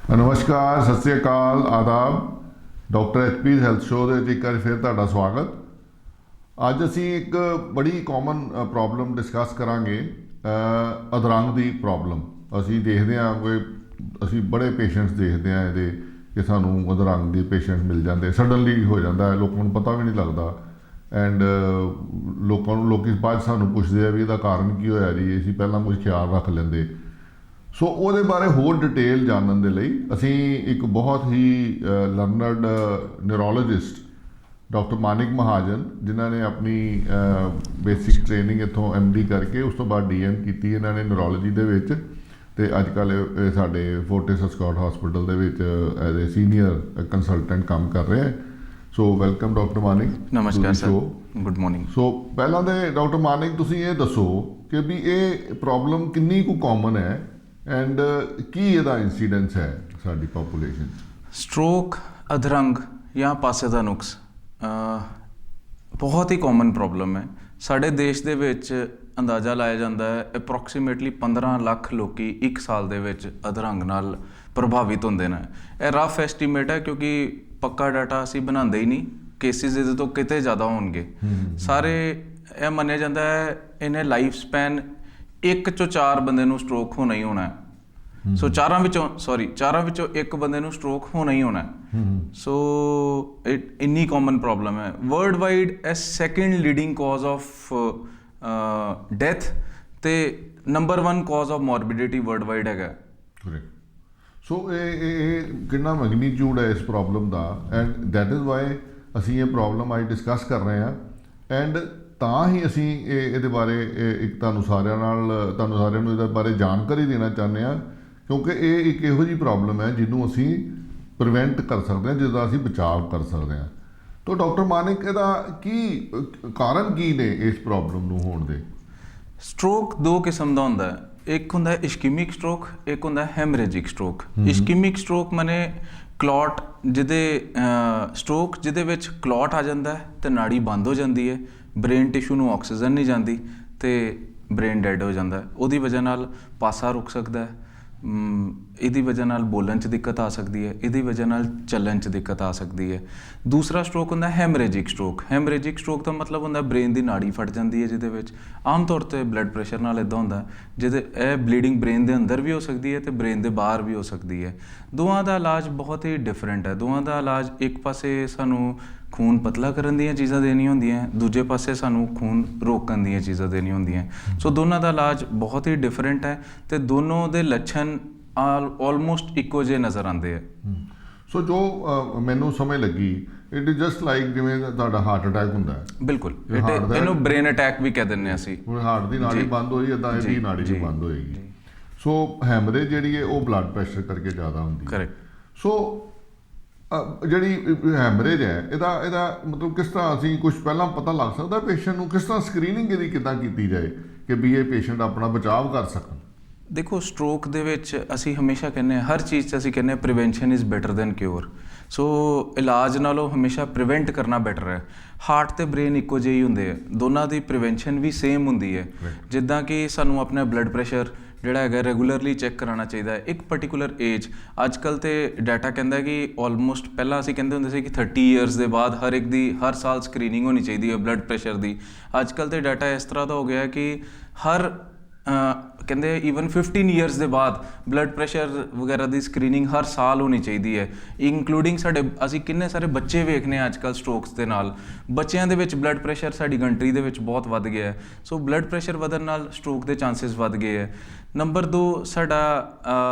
नमस्कार, सत श्री अकाल, आदाब। डॉक्टर एचपी हैल्थ शो ਦੇ ਵਿੱਚ ਇੱਕ ਵਾਰ ਫਿਰ ਤੁਹਾਡਾ ਸਵਾਗਤ। ਅੱਜ ਅਸੀਂ ਇੱਕ ਬੜੀ ਕਾਮਨ ਪ੍ਰੋਬਲਮ ਡਿਸਕਸ ਕਰਾਂਗੇ, ਅਧਰੰਗ ਦੀ ਪ੍ਰੋਬਲਮ। ਅਸੀਂ ਦੇਖਦੇ ਹਾਂ ਕੋਈ ਅਸੀਂ ਬੜੇ ਪੇਸ਼ੈਂਟਸ ਦੇਖਦੇ ਹਾਂ ਇਹਦੇ ਕਿ ਸਾਨੂੰ ਅਧਰੰਗ ਦੇ ਪੇਸ਼ੈਂਟਸ ਮਿਲ ਜਾਂਦੇ, ਸਡਨਲੀ ਹੋ ਜਾਂਦਾ, ਲੋਕਾਂ ਨੂੰ ਪਤਾ ਵੀ ਨਹੀਂ ਲੱਗਦਾ। ਐਂਡ ਲੋਕੀ ਬਾਅਦ ਸਾਨੂੰ ਪੁੱਛਦੇ ਆ ਵੀ ਇਹਦਾ ਕਾਰਨ ਕੀ ਹੋਇਆ ਜੀ, ਅਸੀਂ ਪਹਿਲਾਂ ਕੁਝ ਖਿਆਲ ਰੱਖ ਲੈਂਦੇ। ਸੋ ਉਹਦੇ ਬਾਰੇ ਹੋਰ ਡਿਟੇਲ ਜਾਣਨ ਦੇ ਲਈ ਅਸੀਂ ਇੱਕ ਬਹੁਤ ਹੀ ਲਰਨਡ ਨਿਊਰੋਲੋਜਿਸਟ ਡਾਕਟਰ ਮਾਨਿਕ ਮਹਾਜਨ, ਜਿਨ੍ਹਾਂ ਨੇ ਆਪਣੀ ਬੇਸਿਕ ਟ੍ਰੇਨਿੰਗ ਇੱਥੋਂ MD ਕਰਕੇ ਉਸ ਤੋਂ ਬਾਅਦ DM ਕੀਤੀ ਇਹਨਾਂ ਨੇ ਨਿਊਰੋਲੋਜੀ ਦੇ ਵਿੱਚ, ਅਤੇ ਅੱਜ ਕੱਲ੍ਹ ਇਹ ਸਾਡੇ ਫੋਰਟਿਸ ਐਸਕੋਟ ਹਸਪੀਟਲ ਦੇ ਵਿੱਚ ਐਜ਼ ਏ ਸੀਨੀਅਰ ਕੰਸਲਟੈਂਟ ਕੰਮ ਕਰ ਰਹੇ ਹੈ। ਸੋ ਵੈਲਕਮ ਡਾਕਟਰ ਮਾਨਿਕ। ਨਮਸਕਾਰ ਸਰ, ਗੁੱਡ ਮਾਰਨਿੰਗ। ਸੋ ਪਹਿਲਾਂ ਤਾਂ ਡਾਕਟਰ ਮਾਨਿਕ ਤੁਸੀਂ ਇਹ ਦੱਸੋ ਕਿ ਵੀ ਇਹ ਪ੍ਰੋਬਲਮ ਕਿੰਨੀ ਕੁ ਕਾਮਨ ਹੈ ਐਂਡ ਕੀ ਇਹਦਾ ਇੰਸੀਡੈਂਸ ਹੈ ਸਾਡੀ ਪਾਪੂਲੇਸ਼ਨ 'ਚ। ਸਟ੍ਰੋਕ, ਅਧਰੰਗ ਜਾਂ ਪਾਸੇ ਦਾ ਨੁਕਸ ਬਹੁਤ ਹੀ ਕਾਮਨ ਪ੍ਰੋਬਲਮ ਹੈ। ਸਾਡੇ ਦੇਸ਼ ਦੇ ਵਿੱਚ ਅੰਦਾਜ਼ਾ ਲਾਇਆ ਜਾਂਦਾ ਹੈ ਅਪਰੋਕਸੀਮੇਟਲੀ 15 ਲੱਖ ਲੋਕੀ 1 ਸਾਲ ਦੇ ਵਿੱਚ ਅਧਰੰਗ ਨਾਲ ਪ੍ਰਭਾਵਿਤ ਹੁੰਦੇ ਨੇ। ਇਹ ਰਫ ਐਸਟੀਮੇਟ ਹੈ ਕਿਉਂਕਿ ਪੱਕਾ ਡਾਟਾ ਅਸੀਂ ਬਣਾਉਂਦੇ ਹੀ ਨਹੀਂ, ਕੇਸਿਸ ਇਹਦੇ ਤੋਂ ਕਿਤੇ ਜ਼ਿਆਦਾ ਹੋਣਗੇ। ਸਾਰੇ ਇਹ ਮੰਨਿਆ ਜਾਂਦਾ ਹੈ ਇਹਨੇ ਲਾਈਫ ਸਪੈਨ 1 ਚੋਂ 4 ਬੰਦੇ ਨੂੰ ਸਟ੍ਰੋਕ ਹੋਣਾ ਹੀ ਹੋਣਾ ਹੈ। ਸੋ ਚਾਰਾਂ ਵਿੱਚੋਂ ਇੱਕ ਬੰਦੇ ਨੂੰ ਸਟ੍ਰੋਕ ਹੋਣਾ ਹੀ ਹੋਣਾ ਹੈ। ਸੋ ਇੰਨੀ ਕਾਮਨ ਪ੍ਰੋਬਲਮ ਹੈ। ਵਰਲਡ ਵਾਈਡ ਇਹ second leading cause of death ਅਤੇ number 1 cause of morbidity world wide ਹੈਗਾ। ਸੋ ਇਹ ਕਿੰਨਾ ਮੈਗਨੀਟਿਊਡ ਹੈ ਇਸ ਪ੍ਰੋਬਲਮ ਦਾ, ਐਂਡ ਦੈਟ ਇਜ਼ ਵਾਈ ਅਸੀਂ ਇਹ ਪ੍ਰੋਬਲਮ ਅੱਜ ਡਿਸਕਸ ਕਰ ਰਹੇ ਹਾਂ। ਐਂਡ ਤਾਂ ਹੀ ਅਸੀਂ ਇਹਦੇ ਬਾਰੇ ਇੱਕ ਤੁਹਾਨੂੰ ਸਾਰਿਆਂ ਨੂੰ ਇਹਦੇ ਬਾਰੇ ਜਾਣਕਾਰੀ ਦੇਣਾ ਚਾਹੁੰਦੇ ਹਾਂ, ਕਿਉਂਕਿ ਇਹ ਇੱਕ ਇਹੋ ਜਿਹੀ ਪ੍ਰੋਬਲਮ ਹੈ ਜਿਹਨੂੰ ਅਸੀਂ ਪ੍ਰੀਵੈਂਟ ਕਰ ਸਕਦੇ ਹਾਂ, ਜਿਹਦਾ ਅਸੀਂ ਬਚਾਅ ਕਰ ਸਕਦੇ ਹਾਂ। ਤਾਂ ਡਾਕਟਰ ਮਾਨਿਕ, ਇਹਦਾ ਕੀ ਕਾਰਨ ਕੀ ਨੇ ਇਸ ਪ੍ਰੋਬਲਮ ਨੂੰ ਹੋਣ ਦੇ? ਸਟ੍ਰੋਕ 2 ਕਿਸਮ ਦਾ ਹੁੰਦਾ ਹੈ। ਇੱਕ ਹੁੰਦਾ ਇਸ਼ਕੀਮਿਕ ਸਟ੍ਰੋਕ, ਇੱਕ ਹੁੰਦਾ ਹੈਮਰੇਜਿਕ ਸਟ੍ਰੋਕ। ਇਸ਼ਕੀਮਿਕ ਸਟ੍ਰੋਕ ਮਨੇ ਕਲੌਟ, ਜਿਹਦੇ ਵਿੱਚ ਕਲੌਟ ਆ ਜਾਂਦਾ ਹੈ ਅਤੇ ਨਾੜੀ ਬੰਦ ਹੋ ਜਾਂਦੀ ਹੈ, ਬ੍ਰੇਨ ਟਿਸ਼ੂ ਨੂੰ ਆਕਸੀਜਨ ਨਹੀਂ ਜਾਂਦੀ ਅਤੇ ਬ੍ਰੇਨ ਡੈਡ ਹੋ ਜਾਂਦਾ। ਉਹਦੀ ਵਜ੍ਹਾ ਨਾਲ ਪਾਸਾ ਰੁਕ ਸਕਦਾ ਹੈ, ਇਹਦੀ ਵਜ੍ਹਾ ਨਾਲ ਬੋਲਣ 'ਚ ਦਿੱਕਤ ਆ ਸਕਦੀ ਹੈ, ਇਹਦੀ ਵਜ੍ਹਾ ਨਾਲ ਚੱਲਣ 'ਚ ਦਿੱਕਤ ਆ ਸਕਦੀ ਹੈ। ਦੂਸਰਾ ਸਟ੍ਰੋਕ ਹੁੰਦਾ ਹੈਮਰੇਜਿਕ ਸਟ੍ਰੋਕ। ਹੈਮਰੇਜਿਕ ਸਟ੍ਰੋਕ ਦਾ ਮਤਲਬ ਹੁੰਦਾ ਬ੍ਰੇਨ ਦੀ ਨਾੜੀ ਫਟ ਜਾਂਦੀ ਹੈ, ਜਿਹਦੇ ਵਿੱਚ ਆਮ ਤੌਰ 'ਤੇ ਬਲੱਡ ਪ੍ਰੈਸ਼ਰ ਨਾਲ ਇੱਦਾਂ ਹੁੰਦਾ, ਜਿਹਦੇ ਇਹ ਬਲੀਡਿੰਗ ਬ੍ਰੇਨ ਦੇ ਅੰਦਰ ਵੀ ਹੋ ਸਕਦੀ ਹੈ ਅਤੇ ਬ੍ਰੇਨ ਦੇ ਬਾਹਰ ਵੀ ਹੋ ਸਕਦੀ ਹੈ। ਦੋਵਾਂ ਦਾ ਇਲਾਜ ਬਹੁਤ ਹੀ ਡਿਫਰੈਂਟ ਹੈ। ਦੋਵਾਂ ਦਾ ਇਲਾਜ, ਇੱਕ ਪਾਸੇ ਸਾਨੂੰ ਖੂਨ ਪਤਲਾ ਕਰਨ ਦੀਆਂ ਚੀਜ਼ਾਂ ਦੇਣੀਆਂ ਹੁੰਦੀਆਂ, ਦੂਜੇ ਪਾਸੇ ਸਾਨੂੰ ਖੂਨ ਰੋਕਣ ਦੀਆਂ ਚੀਜ਼ਾਂ ਦੇਣੀਆਂ ਹੁੰਦੀਆਂ। ਸੋ ਦੋਨਾਂ ਦਾ ਇਲਾਜ ਬਹੁਤ ਹੀ ਡਿਫਰੈਂਟ ਹੈ ਅਤੇ ਦੋਨੋਂ ਦੇ ਲੱਛਣ ਆਲਮੋਸਟ ਇੱਕੋ ਜਿਹੇ ਨਜ਼ਰ ਆਉਂਦੇ ਹੈ। ਸੋ ਜੋ ਮੈਨੂੰ ਸਮਝ ਲੱਗੀ, ਇਟ ਇਜ਼ ਜਸਟ ਲਾਈਕ ਜਿਵੇਂ ਤੁਹਾਡਾ ਹਾਰਟ ਅਟੈਕ ਹੁੰਦਾ ਹੈ। ਬਿਲਕੁਲ, ਇਹਨੂੰ ਬ੍ਰੇਨ ਅਟੈਕ ਵੀ ਕਹਿ ਦਿੰਦੇ ਹਾਂ ਅਸੀਂ। ਹੁਣ ਹਾਰਟ ਦੀ ਨਾੜੀ ਬੰਦ ਹੋਈ, ਇੱਦਾਂ ਇਹਦੀ ਨਾੜੀ ਵੀ ਬੰਦ ਹੋਏਗੀ। ਸੋ ਹੈਮਰੇਜ ਜਿਹੜੀ ਹੈ ਉਹ ਬਲੱਡ ਪ੍ਰੈਸ਼ਰ ਕਰਕੇ ਜ਼ਿਆਦਾ ਹੁੰਦੀ ਹੈ। ਕਰੈਕਟ। ਸੋ ਜਿਹੜੀ ਹੈਮਰੇਜ ਹੈ, ਇਹਦਾ ਮਤਲਬ ਕਿਸ ਤਰ੍ਹਾਂ ਅਸੀਂ ਕੁਝ ਪਹਿਲਾਂ ਪਤਾ ਲੱਗ ਸਕਦਾ ਪੇਸ਼ੈਂਟ ਨੂੰ? ਕਿਸ ਤਰ੍ਹਾਂ ਸਕਰੀਨਿੰਗ ਇਹਦੀ ਕਿੱਦਾਂ ਕੀਤੀ ਜਾਏ ਕਿ ਵੀ ਇਹ ਪੇਸ਼ੈਂਟ ਆਪਣਾ ਬਚਾਅ ਕਰ ਸਕਣ? ਦੇਖੋ, ਸਟ੍ਰੋਕ ਦੇ ਵਿੱਚ ਅਸੀਂ ਹਮੇਸ਼ਾ ਕਹਿੰਦੇ ਹਾਂ, ਹਰ ਚੀਜ਼ 'ਚ ਅਸੀਂ ਕਹਿੰਦੇ ਹਾਂ prevention is better than cure. So ਇਲਾਜ ਨਾਲੋਂ ਹਮੇਸ਼ਾ ਪ੍ਰੀਵੈਂਟ ਕਰਨਾ ਬੈਟਰ ਹੈ। ਹਾਰਟ ਅਤੇ ਬ੍ਰੇਨ ਇੱਕੋ ਜਿਹੇ ਹੀ ਹੁੰਦੇ ਹੈ, ਦੋਨਾਂ ਦੀ ਪ੍ਰੀਵੈਂਸ਼ਨ ਵੀ ਸੇਮ ਹੁੰਦੀ ਹੈ। ਜਿੱਦਾਂ ਕਿ ਸਾਨੂੰ ਆਪਣਾ ਬਲੱਡ ਪ੍ਰੈਸ਼ਰ ਜਿਹੜਾ ਹੈਗਾ ਰੈਗੂਲਰਲੀ ਚੈੱਕ ਕਰਾਉਣਾ ਚਾਹੀਦਾ ਹੈ ਇੱਕ ਪਰਟੀਕੂਲਰ ਏਜ। ਅੱਜ ਕੱਲ੍ਹ ਤਾਂ ਡਾਟਾ ਕਹਿੰਦਾ ਕਿ ਆਲਮੋਸਟ, ਪਹਿਲਾਂ ਅਸੀਂ ਕਹਿੰਦੇ ਹੁੰਦੇ ਸੀ ਕਿ 30 ਈਅਰਸ ਦੇ ਬਾਅਦ ਹਰ ਸਾਲ ਸਕਰੀਨਿੰਗ ਹੋਣੀ ਚਾਹੀਦੀ ਹੈ ਬਲੱਡ ਪ੍ਰੈਸ਼ਰ ਦੀ। ਅੱਜ ਕੱਲ੍ਹ ਤਾਂ ਡਾਟਾ ਇਸ ਤਰ੍ਹਾਂ ਦਾ ਹੋ ਗਿਆ ਕਿ ਕਹਿੰਦੇ ਈਵਨ 15 ਈਅਰਸ ਦੇ ਬਾਅਦ ਬਲੱਡ ਪ੍ਰੈਸ਼ਰ ਵਗੈਰਾ ਦੀ ਸਕਰੀਨਿੰਗ ਹਰ ਸਾਲ ਹੋਣੀ ਚਾਹੀਦੀ ਹੈ। ਇੰਕਲੂਡਿੰਗ ਅਸੀਂ ਕਿੰਨੇ ਸਾਰੇ ਬੱਚੇ ਵੇਖਦੇ ਹਾਂ ਅੱਜ ਕੱਲ੍ਹ ਸਟ੍ਰੋਕਸ ਦੇ ਨਾਲ। ਬੱਚਿਆਂ ਦੇ ਵਿੱਚ ਬਲੱਡ ਪ੍ਰੈਸ਼ਰ ਸਾਡੀ ਕੰਟਰੀ ਦੇ ਵਿੱਚ ਬਹੁਤ ਵੱਧ ਗਿਆ ਹੈ। ਸੋ ਬਲੱਡ ਪ੍ਰੈਸ਼ਰ ਵਧਣ ਨਾਲ ਸਟ੍ਰੋਕ ਦੇ ਚਾਂਸਿਸ ਵੱਧ ਗਏ ਹੈ। ਨੰਬਰ 2, ਸਾਡਾ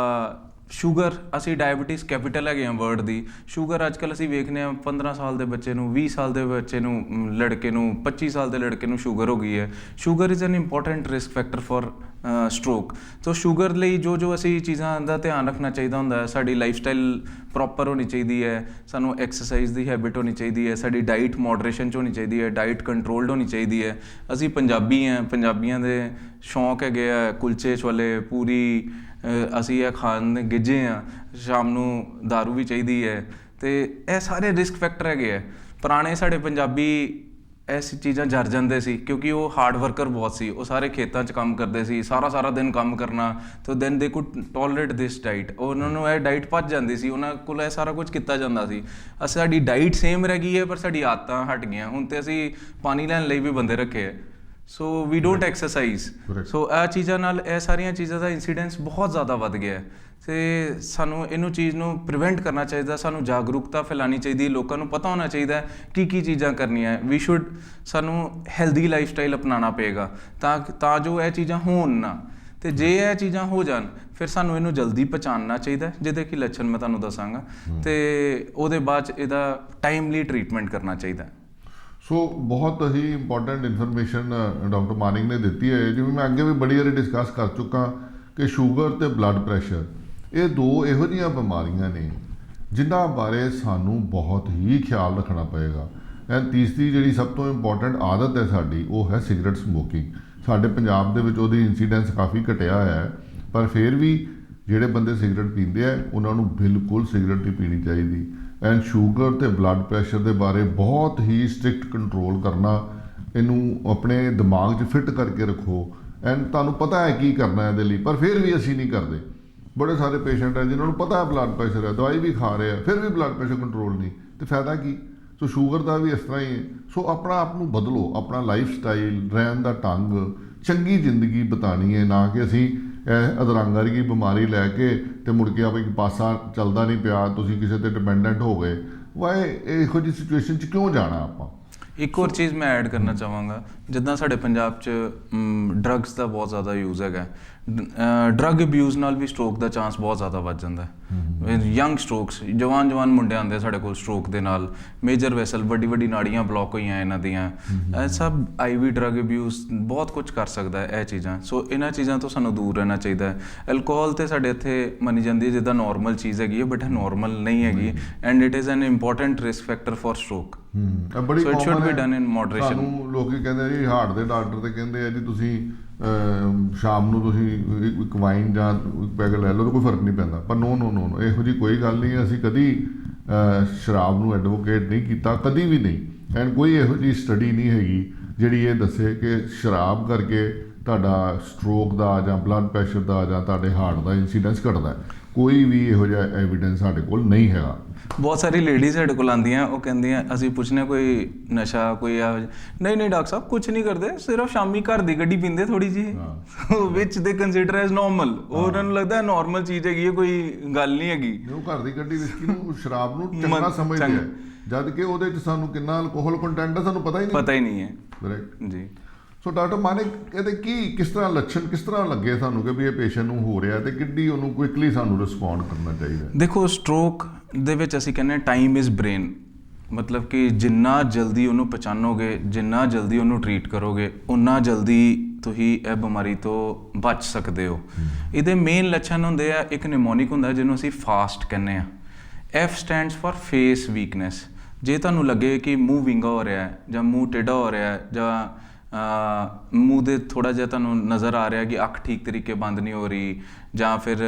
ਸ਼ੂਗਰ। ਅਸੀਂ ਡਾਇਬਟੀਜ਼ ਕੈਪੀਟਲ ਹੈਗੇ ਹਾਂ ਵਰਲਡ ਦੀ। ਸ਼ੂਗਰ ਅੱਜ ਕੱਲ੍ਹ ਅਸੀਂ ਵੇਖਦੇ ਹਾਂ 15 ਸਾਲ ਦੇ ਬੱਚੇ ਨੂੰ, 20 ਸਾਲ ਦੇ ਬੱਚੇ ਨੂੰ, ਲੜਕੇ ਨੂੰ, 25 ਸਾਲ ਦੇ ਲੜਕੇ ਨੂੰ ਸ਼ੂਗਰ ਹੋ ਗਈ ਹੈ। Sugar is an important risk factor for stroke. So sugar ਲਈ ਜੋ ਅਸੀਂ ਚੀਜ਼ਾਂ ਦਾ ਧਿਆਨ ਰੱਖਣਾ ਚਾਹੀਦਾ ਹੁੰਦਾ ਹੈ, ਸਾਡੀ ਲਾਈਫ ਸਟਾਈਲ ਪ੍ਰੋਪਰ ਹੋਣੀ ਚਾਹੀਦੀ ਹੈ, ਸਾਨੂੰ ਐਕਸਰਸਾਈਜ਼ ਦੀ ਹੈਬਿਟ ਹੋਣੀ ਚਾਹੀਦੀ ਹੈ, ਸਾਡੀ ਡਾਈਟ ਮੋਡਰੇਸ਼ਨ 'ਚ ਹੋਣੀ ਚਾਹੀਦੀ ਹੈ, ਡਾਈਟ ਕੰਟਰੋਲਡ ਹੋਣੀ ਚਾਹੀਦੀ ਹੈ। ਅਸੀਂ ਪੰਜਾਬੀ ਹਾਂ, ਪੰਜਾਬੀਆਂ ਦੇ ਸ਼ੌਂਕ ਹੈਗੇ ਆ ਕੁਲਚੇ ਛੋਲੇ, ਪੂਰੀ, ਅਸੀਂ ਇਹ ਖਾਣ ਦੇ ਗਿੱਝੇ ਹਾਂ। ਸ਼ਾਮ ਨੂੰ ਦਾਰੂ ਵੀ ਚਾਹੀਦੀ ਹੈ ਅਤੇ ਇਹ ਸਾਰੇ ਰਿਸਕ ਫੈਕਟਰ ਹੈਗੇ ਆ। ਪੁਰਾਣੇ ਸਾਡੇ ਪੰਜਾਬੀ ਐਸੀ ਚੀਜ਼ਾਂ ਜਰ ਜਾਂਦੇ ਸੀ ਕਿਉਂਕਿ ਉਹ ਹਾਰਡ ਵਰਕਰ ਬਹੁਤ ਸੀ, ਉਹ ਸਾਰੇ ਖੇਤਾਂ 'ਚ ਕੰਮ ਕਰਦੇ ਸੀ, ਸਾਰਾ ਦਿਨ ਕੰਮ ਕਰਨਾ, ਤੇ ਦੈਨ ਦੇ ਕੁਡ ਟੋਲਰੇਟ ਦਿਸ ਡਾਈਟ, ਉਹਨਾਂ ਨੂੰ ਇਹ ਡਾਈਟ ਪਚ ਜਾਂਦੀ ਸੀ, ਉਹਨਾਂ ਕੋਲ ਇਹ ਸਾਰਾ ਕੁਝ ਕੀਤਾ ਜਾਂਦਾ ਸੀ। ਸਾਡੀ ਡਾਈਟ ਸੇਮ ਰਹਿ ਗਈ ਹੈ ਪਰ ਸਾਡੀ ਆਦਤਾਂ ਹਟ ਗਈਆਂ, ਹੁਣ ਤੇ ਅਸੀਂ ਪਾਣੀ ਲੈਣ ਲਈ ਵੀ ਬੰਦੇ ਰੱਖੇ ਹੈ, ਸੋ ਵੀ ਡੋਂਟ ਐਕਸਰਸਾਈਜ਼। ਸੋ ਇਹ ਚੀਜ਼ਾਂ ਨਾਲ ਇਹ ਸਾਰੀਆਂ ਚੀਜ਼ਾਂ ਦਾ ਇੰਸੀਡੈਂਸ ਬਹੁਤ ਜ਼ਿਆਦਾ ਵੱਧ ਗਿਆ ਅਤੇ ਸਾਨੂੰ ਇਹਨੂੰ ਚੀਜ਼ ਨੂੰ ਪ੍ਰੀਵੈਂਟ ਕਰਨਾ ਚਾਹੀਦਾ, ਸਾਨੂੰ ਜਾਗਰੂਕਤਾ ਫੈਲਾਉਣੀ ਚਾਹੀਦੀ, ਲੋਕਾਂ ਨੂੰ ਪਤਾ ਹੋਣਾ ਚਾਹੀਦਾ ਕੀ ਚੀਜ਼ਾਂ ਕਰਨੀਆਂ। ਸਾਨੂੰ ਹੈਲਦੀ ਲਾਈਫ ਸਟਾਈਲ ਅਪਣਾਉਣਾ ਪਏਗਾ ਤਾਂ ਜੋ ਇਹ ਚੀਜ਼ਾਂ ਹੋਣ ਨਾ, ਅਤੇ ਜੇ ਇਹ ਚੀਜ਼ਾਂ ਹੋ ਜਾਣ ਫਿਰ ਸਾਨੂੰ ਇਹਨੂੰ ਜਲਦੀ ਪਛਾਣਨਾ ਚਾਹੀਦਾ, ਜਿਹਦੇ ਕਿ ਲੱਛਣ ਮੈਂ ਤੁਹਾਨੂੰ ਦੱਸਾਂਗਾ, ਅਤੇ ਉਹਦੇ ਬਾਅਦ 'ਚ ਇਹਦਾ ਟਾਈਮਲੀ ਟਰੀਟਮੈਂਟ ਕਰਨਾ ਚਾਹੀਦਾ। ਸੋ ਬਹੁਤ ਹੀ ਇੰਪੋਰਟੈਂਟ ਇਨਫੋਰਮੇਸ਼ਨ ਡਾਕਟਰ ਮਾਨਿੰਗ ਨੇ ਦਿੱਤੀ ਹੈ। ਜਿਵੇਂ ਮੈਂ ਅੱਗੇ ਵੀ ਬੜੀ ਵਾਰੀ ਡਿਸਕਸ ਕਰ ਚੁੱਕਾ ਕਿ ਸ਼ੂਗਰ ਅਤੇ ਬਲੱਡ ਪ੍ਰੈਸ਼ਰ ਇਹ ਦੋ ਇਹੋ ਜਿਹੀਆਂ ਬਿਮਾਰੀਆਂ ਨੇ ਜਿਨ੍ਹਾਂ ਬਾਰੇ ਸਾਨੂੰ ਬਹੁਤ ਹੀ ਖਿਆਲ ਰੱਖਣਾ ਪਏਗਾ। ਐਂਡ ਤੀਸਰੀ ਜਿਹੜੀ ਸਭ ਤੋਂ ਇੰਪੋਰਟੈਂਟ ਆਦਤ ਹੈ ਸਾਡੀ, ਉਹ ਹੈ ਸਿਗਰਟ ਸਮੋਕਿੰਗ। ਸਾਡੇ ਪੰਜਾਬ ਦੇ ਵਿੱਚ ਉਹਦੀ ਇੰਸੀਡੈਂਸ ਕਾਫੀ ਘਟਿਆ ਹੋਇਆ ਹੈ, ਪਰ ਫਿਰ ਵੀ ਜਿਹੜੇ ਬੰਦੇ ਸਿਗਰਟ ਪੀਂਦੇ ਆ ਉਹਨਾਂ ਨੂੰ ਬਿਲਕੁਲ ਸਿਗਰਟ ਨਹੀਂ ਪੀਣੀ ਚਾਹੀਦੀ। ਐਂਡ ਸ਼ੂਗਰ ਅਤੇ ਬਲੱਡ ਪ੍ਰੈਸ਼ਰ ਦੇ ਬਾਰੇ ਬਹੁਤ ਹੀ ਸਟ੍ਰਿਕਟ ਕੰਟਰੋਲ ਕਰਨਾ, ਇਹਨੂੰ ਆਪਣੇ ਦਿਮਾਗ 'ਚ ਫਿੱਟ ਕਰਕੇ ਰੱਖੋ। ਐਂਡ ਤੁਹਾਨੂੰ ਪਤਾ ਹੈ ਕੀ ਕਰਨਾ ਇਹਦੇ ਲਈ, ਪਰ ਫਿਰ ਵੀ ਅਸੀਂ ਨਹੀਂ ਕਰਦੇ। ਬੜੇ ਸਾਰੇ ਪੇਸ਼ੈਂਟ ਹੈ ਜਿਨ੍ਹਾਂ ਨੂੰ ਪਤਾ ਹੈ ਬਲੱਡ ਪ੍ਰੈਸ਼ਰ ਹੈ, ਦਵਾਈ ਵੀ ਖਾ ਰਹੇ ਆ, ਫਿਰ ਵੀ ਬਲੱਡ ਪ੍ਰੈਸ਼ਰ ਕੰਟਰੋਲ ਨਹੀਂ, ਅਤੇ ਫਾਇਦਾ ਕੀ। ਸੋ ਸ਼ੂਗਰ ਦਾ ਵੀ ਇਸ ਤਰ੍ਹਾਂ ਹੀ ਹੈ। ਸੋ ਆਪਣਾ ਆਪ ਨੂੰ ਬਦਲੋ, ਆਪਣਾ ਲਾਈਫ ਸਟਾਈਲ, ਰਹਿਣ ਦਾ ਢੰਗ, ਚੰਗੀ ਜ਼ਿੰਦਗੀ ਬਿਤਾਉਣੀ ਹੈ, ਨਾ ਕਿ ਅਸੀਂ ਇਹ ਅਧਰੰਗ ਵਰਗੀ ਬਿਮਾਰੀ ਲੈ ਕੇ ਅਤੇ ਮੁੜ ਕੇ ਆਪਣੀ ਪਾਸਾ ਚੱਲਦਾ ਨਹੀਂ ਪਿਆ, ਤੁਸੀਂ ਕਿਸੇ 'ਤੇ ਡਿਪੈਂਡੈਂਟ ਹੋ ਗਏ। ਵਾਏ ਇਹੋ ਜਿਹੀ ਸਿਚੁਏਸ਼ਨ 'ਚ ਕਿਉਂ ਜਾਣਾ ਆਪਾਂ। ਇੱਕ ਹੋਰ ਚੀਜ਼ ਮੈਂ ਐਡ ਕਰਨਾ ਚਾਹਾਂਗਾ, ਜਿੱਦਾਂ ਸਾਡੇ ਪੰਜਾਬ 'ਚ ਡਰੱਗਸ ਦਾ ਬਹੁਤ ਜ਼ਿਆਦਾ ਯੂਜ਼ ਹੈਗਾ, ਡਰੱਗ ਅਬਿਊਜ਼ ਨਾਲ ਵੀ ਸਟ੍ਰੋਕ ਦਾ ਚਾਂਸ ਬਹੁਤ ਜ਼ਿਆਦਾ ਵੱਧ ਜਾਂਦਾ ਹੈ। ਯੰਗ ਸਟ੍ਰੋਕਸ, ਜਵਾਨ ਮੁੰਡੇ ਆਉਂਦੇ ਸਾਡੇ ਕੋਲ ਸਟ੍ਰੋਕ ਦੇ ਨਾਲ, ਮੇਜਰ ਵੈਸਲ, ਵੱਡੀ ਨਾੜੀਆਂ ਬਲੌਕ ਹੋਈਆਂ ਇਹਨਾਂ ਦੀਆਂ, ਇਹ ਸਭ IV ਡਰੱਗ ਅਬਿਊਜ਼ ਬਹੁਤ ਕੁਝ ਕਰ ਸਕਦਾ ਹੈ ਇਹ ਚੀਜ਼ਾਂ। ਸੋ ਇਹਨਾਂ ਚੀਜ਼ਾਂ ਤੋਂ ਸਾਨੂੰ ਦੂਰ ਰਹਿਣਾ ਚਾਹੀਦਾ ਹੈ। ਐਲਕੋਹਲ ਤਾਂ ਸਾਡੇ ਇੱਥੇ ਮੰਨੀ ਜਾਂਦੀ ਹੈ ਜਿੱਦਾਂ ਨੋਰਮਲ ਚੀਜ਼ ਹੈਗੀ ਹੈ, ਬਟ ਇਹ ਨੋਰਮਲ ਨਹੀਂ ਹੈਗੀ, and it is an important risk factor for stroke. ਬੜੀ so it should be done in moderation. ਸਾਨੂੰ ਲੋਕੀ ਕਹਿੰਦੇ ਜੀ ਹਾਰਟ ਦੇ ਡਾਕਟਰ ਤੇ ਕਹਿੰਦੇ ਆ ਜੀ ਤੁਸੀਂ ਸ਼ਾਮ ਨੂੰ ਤੁਸੀਂ ਇੱਕ ਵਾਈਨ ਜਾਂ ਇੱਕ ਪੈਗ ਲੈ ਲਓ, ਕੋਈ ਫਰਕ ਨਹੀਂ ਪੈਂਦਾ। ਪਰ ਨੋ, ਇਹੋ ਜਿਹੀ ਕੋਈ ਗੱਲ ਨਹੀਂ ਹੈ। ਅਸੀਂ ਕਦੀ ਸ਼ਰਾਬ ਨੂੰ ਐਡਵੋਕੇਟ ਨਹੀਂ ਕੀਤਾ, ਕਦੀ ਵੀ ਨਹੀਂ। ਐਂਡ ਕੋਈ ਇਹੋ ਜਿਹੀ ਸਟੱਡੀ ਨਹੀਂ ਹੈਗੀ ਜਿਹੜੀ ਇਹ ਦੱਸੇ ਕਿ ਸ਼ਰਾਬ ਕਰਕੇ ਤੁਹਾਡਾ ਸਟ੍ਰੋਕ ਦਾ ਜਾਂ ਬਲੱਡ ਪ੍ਰੈਸ਼ਰ ਦਾ ਜਾਂ ਤੁਹਾਡੇ ਹਾਰਟ ਦਾ ਇੰਸੀਡੈਂਸ ਘਟਦਾ। ਕੋਈ ਵੀ ਇਹੋ ਜਿਹਾ ਐਵੀਡੈਂਸ ਸਾਡੇ ਕੋਲ ਨਹੀਂ ਹੈਗਾ। ਬਹੁਤ ਸਾਰੀ ਲੇਡੀਜ਼ ਸਾਡੇ ਕੋਲ ਆਉਂਦੀਆਂ, ਉਹ ਕਹਿੰਦੀਆਂ, ਅਸੀਂ ਪੁੱਛਨੇ ਕੋਈ ਨਸ਼ਾ ਕੋਈ ਇਹੋ ਜਿਹਾ, ਨਹੀਂ ਡਾਕਟਰ ਸਾਹਿਬ ਕੁਛ ਨਹੀਂ ਕਰਦੇ, ਸਿਰਫ ਸ਼ਾਮੀ ਘਰ ਦੀ ਗੱਡੀ ਪੀਂਦੇ ਥੋੜੀ ਜਿਹੀ, ਵਿਚ ਦੇ ਕੰਸੀਡਰ ਐਜ਼ ਨੋਰਮਲ। ਉਹਨਾਂ ਨੂੰ ਲੱਗਦਾ ਨੋਰਮਲ ਚੀਜ਼ ਹੈਗੀ ਹੈ, ਕੋਈ ਗੱਲ ਨਹੀਂ ਹੈਗੀ। ਉਹ ਘਰ ਦੀ ਗੱਡੀ ਵਿਸਕੀ ਨੂੰ, ਸ਼ਰਾਬ ਨੂੰ ਚੰਗਾ ਸਮਝਦੇ ਆ, ਜਦ ਕਿ ਉਹਦੇ 'ਚ ਸਾਨੂੰ ਕਿੰਨਾ ਅਲਕੋਹਲ ਕੰਟੈਂਟ ਹੈ ਸਾਨੂੰ ਪਤਾ ਹੀ ਨਹੀਂ ਹੈ। ਰਾਈਟ ਜੀ। ਸੋ ਡਾਕਟਰ ਮਾਨਿਕ, ਇਹਦੇ ਕਿਸ ਤਰ੍ਹਾਂ ਲੱਛਣ ਕਿਸ ਤਰ੍ਹਾਂ ਲੱਗੇ ਸਾਨੂੰ ਕਿ ਵੀ ਇਹ ਪੇਸ਼ੈਂਟ ਨੂੰ ਹੋ ਰਿਹਾ, ਤੇ ਕਿੱਡੀ ਉਹਨੂੰ ਕੁਇਕਲੀ ਸਾਨੂੰ ਰਿਸਪੌਂਡ ਕਰਨਾ ਚਾਹੀਦਾ। ਦੇਖੋ, ਸਟ੍ਰੋਕ ਦੇ ਵਿੱਚ ਅਸੀਂ ਕਹਿੰਦੇ ਹਾਂ ਟਾਈਮ ਇਜ਼ ਬ੍ਰੇਨ, ਮਤਲਬ ਕਿ ਜਿੰਨਾ ਜਲਦੀ ਉਹਨੂੰ ਪਛਾਣੋਗੇ, ਜਿੰਨਾ ਜਲਦੀ ਉਹਨੂੰ ਟਰੀਟ ਕਰੋਗੇ, ਉਨਾ ਜਲਦੀ ਤੁਸੀਂ ਇਹ ਬਿਮਾਰੀ ਤੋਂ ਬਚ ਸਕਦੇ ਹੋ। ਇਹਦੇ ਮੇਨ ਲੱਛਣ ਹੁੰਦੇ ਆ, ਇੱਕ ਨਿਮੋਨਿਕ ਹੁੰਦਾ ਜਿਹਨੂੰ ਅਸੀਂ ਫਾਸਟ ਕਹਿੰਦੇ ਆ। F stands for face weakness. ਜੇ ਤੁਹਾਨੂੰ ਲੱਗੇ ਕਿ ਮੂੰਹ ਵਿੰਗਾ ਹੋ ਰਿਹਾ ਹੈ, ਜਾਂ ਮੂੰਹ ਟੇਢਾ ਹੋ ਰਿਹਾ ਹੈ, ਜਾਂ ਮੂੰਹ ਦੇ ਥੋੜ੍ਹਾ ਜਿਹਾ ਤੁਹਾਨੂੰ ਨਜ਼ਰ ਆ ਰਿਹਾ ਕਿ ਅੱਖ ਠੀਕ ਤਰੀਕੇ ਬੰਦ ਨਹੀਂ ਹੋ ਰਹੀ, ਜਾਂ ਫਿਰ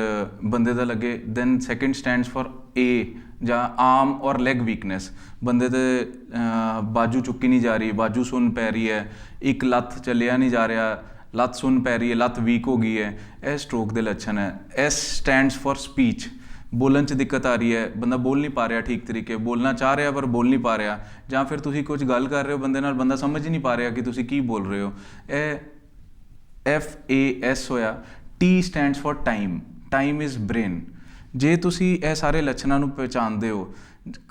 ਬੰਦੇ ਦਾ ਲੱਗੇ, then second stands for A, ਜਾਂ ਆਰਮ ਔਰ ਲੈਗ ਵੀਕਨੈਸ, ਬੰਦੇ ਦੇ ਬਾਜੂ ਚੁੱਕੀ ਨਹੀਂ ਜਾ ਰਹੀ, ਬਾਜੂ ਸੁੰਨ ਪੈ ਰਹੀ ਹੈ, ਇੱਕ ਲੱਤ ਚੱਲਿਆ ਨਹੀਂ ਜਾ ਰਿਹਾ, ਲੱਤ ਸੁੰਨ ਪੈ ਰਹੀ ਹੈ, ਲੱਤ ਵੀਕ ਹੋ ਗਈ ਹੈ, ਇਹ ਸਟ੍ਰੋਕ ਦੇ ਲੱਛਣ ਹੈ। S ਸਟੈਂਡਸ ਫॉर ਸਪੀਚ, ਬੋਲਣ 'ਚ ਦਿੱਕਤ ਆ ਰਹੀ ਹੈ, ਬੰਦਾ ਬੋਲ ਨਹੀਂ ਪਾ ਰਿਹਾ ਠੀਕ ਤਰੀਕੇ, ਬੋਲਣਾ ਚਾਹ ਰਿਹਾ ਪਰ ਬੋਲ ਨਹੀਂ ਪਾ ਰਿਹਾ, ਜਾਂ ਫਿਰ ਤੁਸੀਂ ਕੁਝ ਗੱਲ ਕਰ ਰਹੇ ਹੋ ਬੰਦੇ ਨਾਲ, ਬੰਦਾ ਸਮਝ ਹੀ ਨਹੀਂ ਪਾ ਰਿਹਾ ਕਿ ਤੁਸੀਂ ਕੀ ਬੋਲ ਰਹੇ ਹੋ, ਇਹ FAS ਹੋਇਆ। T stands for time is brain. ਜੇ ਤੁਸੀਂ ਇਹ ਸਾਰੇ ਲੱਛਣਾਂ ਨੂੰ ਪਹਿਚਾਣਦੇ ਹੋ,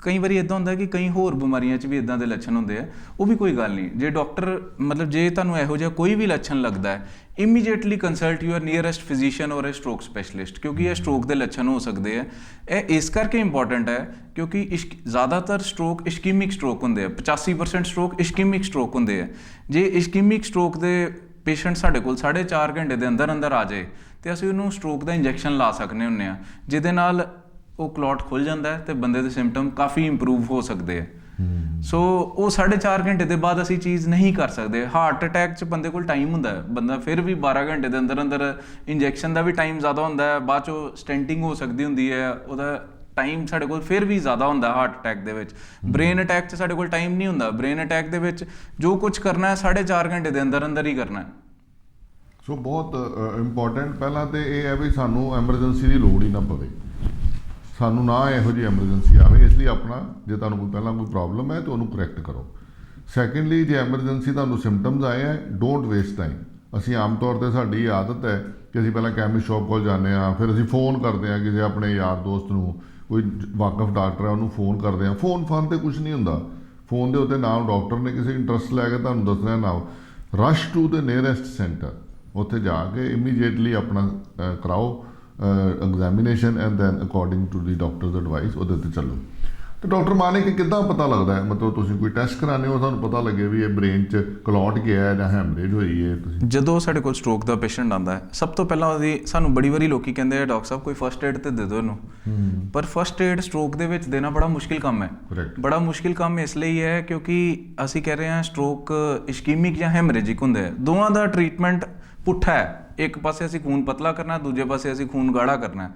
ਕਈ ਵਾਰੀ ਇੱਦਾਂ ਹੁੰਦਾ ਕਿ ਕਈ ਹੋਰ ਬਿਮਾਰੀਆਂ 'ਚ ਵੀ ਇੱਦਾਂ ਦੇ ਲੱਛਣ ਹੁੰਦੇ ਆ, ਉਹ ਵੀ ਕੋਈ ਗੱਲ ਨਹੀਂ। ਜੇ ਡਾਕਟਰ ਮਤਲਬ ਜੇ ਤੁਹਾਨੂੰ ਇਹੋ ਜਿਹਾ ਕੋਈ ਵੀ ਲੱਛਣ ਲੱਗਦਾ ਹੈ, immediately consult your nearest physician ਔਰ ਸਟ੍ਰੋਕ ਸਪੈਸ਼ਲਿਸਟ, ਕਿਉਂਕਿ ਇਹ ਸਟ੍ਰੋਕ ਦੇ ਲੱਛਣ ਹੋ ਸਕਦੇ ਆ। ਇਹ ਇਸ ਕਰਕੇ ਇੰਪੋਰਟੈਂਟ ਹੈ ਕਿਉਂਕਿ ਜ਼ਿਆਦਾਤਰ ਸਟ੍ਰੋਕ ਇਸ਼ਕੀਮਿਕ ਸਟ੍ਰੋਕ ਹੁੰਦੇ ਆ, 85% ਸਟ੍ਰੋਕ ਇਸ਼ਕੀਮਿਕ ਸਟ੍ਰੋਕ ਹੁੰਦੇ ਆ। ਜੇ ਇਸ਼ਕੀਮਿਕ ਸਟ੍ਰੋਕ ਦੇ ਪੇਸ਼ੈਂਟ ਸਾਡੇ ਕੋਲ 4.5 ਘੰਟੇ ਦੇ ਅੰਦਰ ਆ ਜਾਏ, ਤੇ ਅਸੀਂ ਉਹਨੂੰ ਸਟ੍ਰੋਕ ਦਾ ਇੰਜੈਕਸ਼ਨ ਲਾ ਸਕਦੇ ਹੁੰਦੇ ਹਾਂ, ਜਿਹਦੇ ਨਾਲ ਉਹ ਕਲੌਟ ਖੁੱਲ੍ਹ ਜਾਂਦਾ ਹੈ ਅਤੇ ਬੰਦੇ ਦੇ ਸਿੰਪਟਮ ਕਾਫੀ ਇੰਪਰੂਵ ਹੋ ਸਕਦੇ ਆ। ਸੋ ਉਹ 4.5 ਘੰਟੇ ਦੇ ਬਾਅਦ ਅਸੀਂ ਚੀਜ਼ ਨਹੀਂ ਕਰ ਸਕਦੇ। ਹਾਰਟ ਅਟੈਕ 'ਚ ਬੰਦੇ ਕੋਲ ਟਾਈਮ ਹੁੰਦਾ ਹੈ, ਬੰਦਾ ਫਿਰ ਵੀ 12 ਘੰਟੇ ਦੇ ਅੰਦਰ ਇੰਜੈਕਸ਼ਨ ਦਾ ਵੀ ਟਾਈਮ ਜ਼ਿਆਦਾ ਹੁੰਦਾ ਹੈ, ਬਾਅਦ 'ਚੋਂ ਸਟੈਂਟਿੰਗ ਹੋ ਸਕਦੀ ਹੁੰਦੀ ਹੈ, ਉਹਦਾ ਟਾਈਮ ਸਾਡੇ ਕੋਲ ਫਿਰ ਵੀ ਜ਼ਿਆਦਾ ਹੁੰਦਾ ਹਾਰਟ ਅਟੈਕ ਦੇ ਵਿੱਚ। ਬ੍ਰੇਨ ਅਟੈਕ 'ਚ ਸਾਡੇ ਕੋਲ ਟਾਈਮ ਨਹੀਂ ਹੁੰਦਾ। ਬ੍ਰੇਨ ਅਟੈਕ ਦੇ ਵਿੱਚ ਜੋ ਕੁਝ ਕਰਨਾ ਹੈ 4.5 ਘੰਟੇ ਦੇ ਅੰਦਰ ਅੰਦਰ ਹੀ ਕਰਨਾ ਹੈ। ਸੋ ਬਹੁਤ ਇੰਪੋਰਟੈਂਟ ਪਹਿਲਾਂ ਤੇ ਇਹ ਹੈ ਵੀ ਸਾਨੂੰ ਐਮਰਜੈਂਸੀ ਦੀ ਲੋੜ ਹੀ ਨਾ ਪਵੇ, ਸਾਨੂੰ ਨਾ ਇਹੋ ਜਿਹੀ ਐਮਰਜੈਂਸੀ ਆਵੇ, ਇਸ ਲਈ ਆਪਣਾ ਜੇ ਤੁਹਾਨੂੰ ਕੋਈ ਪਹਿਲਾਂ ਕੋਈ ਪ੍ਰੋਬਲਮ ਹੈ ਤਾਂ ਉਹਨੂੰ ਕਰੈਕਟ ਕਰੋ। ਸੈਕੰਡਲੀ, ਜੇ ਐਮਰਜੈਂਸੀ ਤੁਹਾਨੂੰ ਸਿੰਪਟਮਸ ਆਏ ਹੈ, ਡੋਂਟ ਵੇਸਟ ਟਾਈਮ। ਅਸੀਂ ਆਮ ਤੌਰ 'ਤੇ ਸਾਡੀ ਆਦਤ ਹੈ ਕਿ ਅਸੀਂ ਪਹਿਲਾਂ ਕੈਮਿਸਟ ਸ਼ਾਪ ਕੋਲ ਜਾਂਦੇ ਹਾਂ, ਫਿਰ ਅਸੀਂ ਫੋਨ ਕਰਦੇ ਹਾਂ ਕਿਸੇ ਆਪਣੇ ਯਾਰ ਦੋਸਤ ਨੂੰ, ਕੋਈ ਵਾਕਫ ਡਾਕਟਰ ਹੈ ਉਹਨੂੰ ਫੋਨ ਕਰਦੇ ਹਾਂ। ਫੋਨ 'ਤੇ ਕੁਝ ਨਹੀਂ ਹੁੰਦਾ, ਫੋਨ ਦੇ ਉੱਤੇ ਨਾਮ ਡਾਕਟਰ ਨੇ ਕਿਸੇ ਇੰਟਰਸਟ ਲੈ ਕੇ ਤੁਹਾਨੂੰ ਦੱਸਣਾ ਨਾ, rush to the nearest centre, ਉੱਥੇ ਜਾ ਕੇ ਇਮੀਡੀਏਟਲੀ ਆਪਣਾ ਕਰਾਓ examination and then according to the doctor's advice ਉਹਦੇ 'ਤੇ ਚੱਲੋ। ਤੇ ਡਾਕਟਰ ਮਾਨੇ ਕਿ ਕਿੱਦਾਂ ਪਤਾ ਲੱਗਦਾ ਹੈ, ਮਤਲਬ ਤੁਸੀਂ ਕੋਈ ਟੈਸਟ ਕਰਾਉਂਦੇ ਹੋ ਤੁਹਾਨੂੰ ਪਤਾ ਲੱਗੇ ਵੀ ਇਹ ਬ੍ਰੇਨ 'ਚ ਕਲੌਟ ਗਿਆ ਹੈ ਜਾਂ ਹੈਮਰੇਜ ਹੋਈ ਹੈ? ਤੁਸੀਂ ਜਦੋਂ ਸਾਡੇ ਕੋਲ ਸਟ੍ਰੋਕ ਦਾ ਪੇਸ਼ੈਂਟ ਆਉਂਦਾ ਹੈ, ਸਭ ਤੋਂ ਪਹਿਲਾਂ ਉਹਦੀ ਸਾਨੂੰ ਬੜੀ ਵਾਰੀ ਲੋਕੀ ਕਹਿੰਦੇ ਆ ਡਾਕਟਰ ਸਾਹਿਬ ਕੋਈ ਫਸਟ ਏਡ ਤੇ ਦੇ ਦਿਓ ਇਹਨੂੰ, ਪਰ ਫਸਟ ਏਡ ਸਟ੍ਰੋਕ ਦੇ ਵਿੱਚ ਦੇਣਾ ਬੜਾ ਮੁਸ਼ਕਿਲ ਕੰਮ ਹੈ। ਬੜਾ ਮੁਸ਼ਕਿਲ ਕੰਮ ਇਸ ਲਈ ਹੈ ਕਿਉਂਕਿ ਅਸੀਂ ਕਹਿ ਰਹੇ ਹਾਂ ਸਟ੍ਰੋਕ ਇਸ਼ਕੀਮਿਕ ਜਾਂ ਹੈਮਰੇਜਿਕ ਹੁੰਦੇ ਆ, ਦੋਵਾਂ ਦਾ ਟ੍ਰੀਟਮੈਂਟ ਪੁੱਠਾ ਹੈ। ਇੱਕ ਪਾਸੇ ਅਸੀਂ ਖੂਨ ਪਤਲਾ ਕਰਨਾ, ਦੂਜੇ ਪਾਸੇ ਅਸੀਂ ਖੂਨ ਗਾੜਾ ਕਰਨਾ।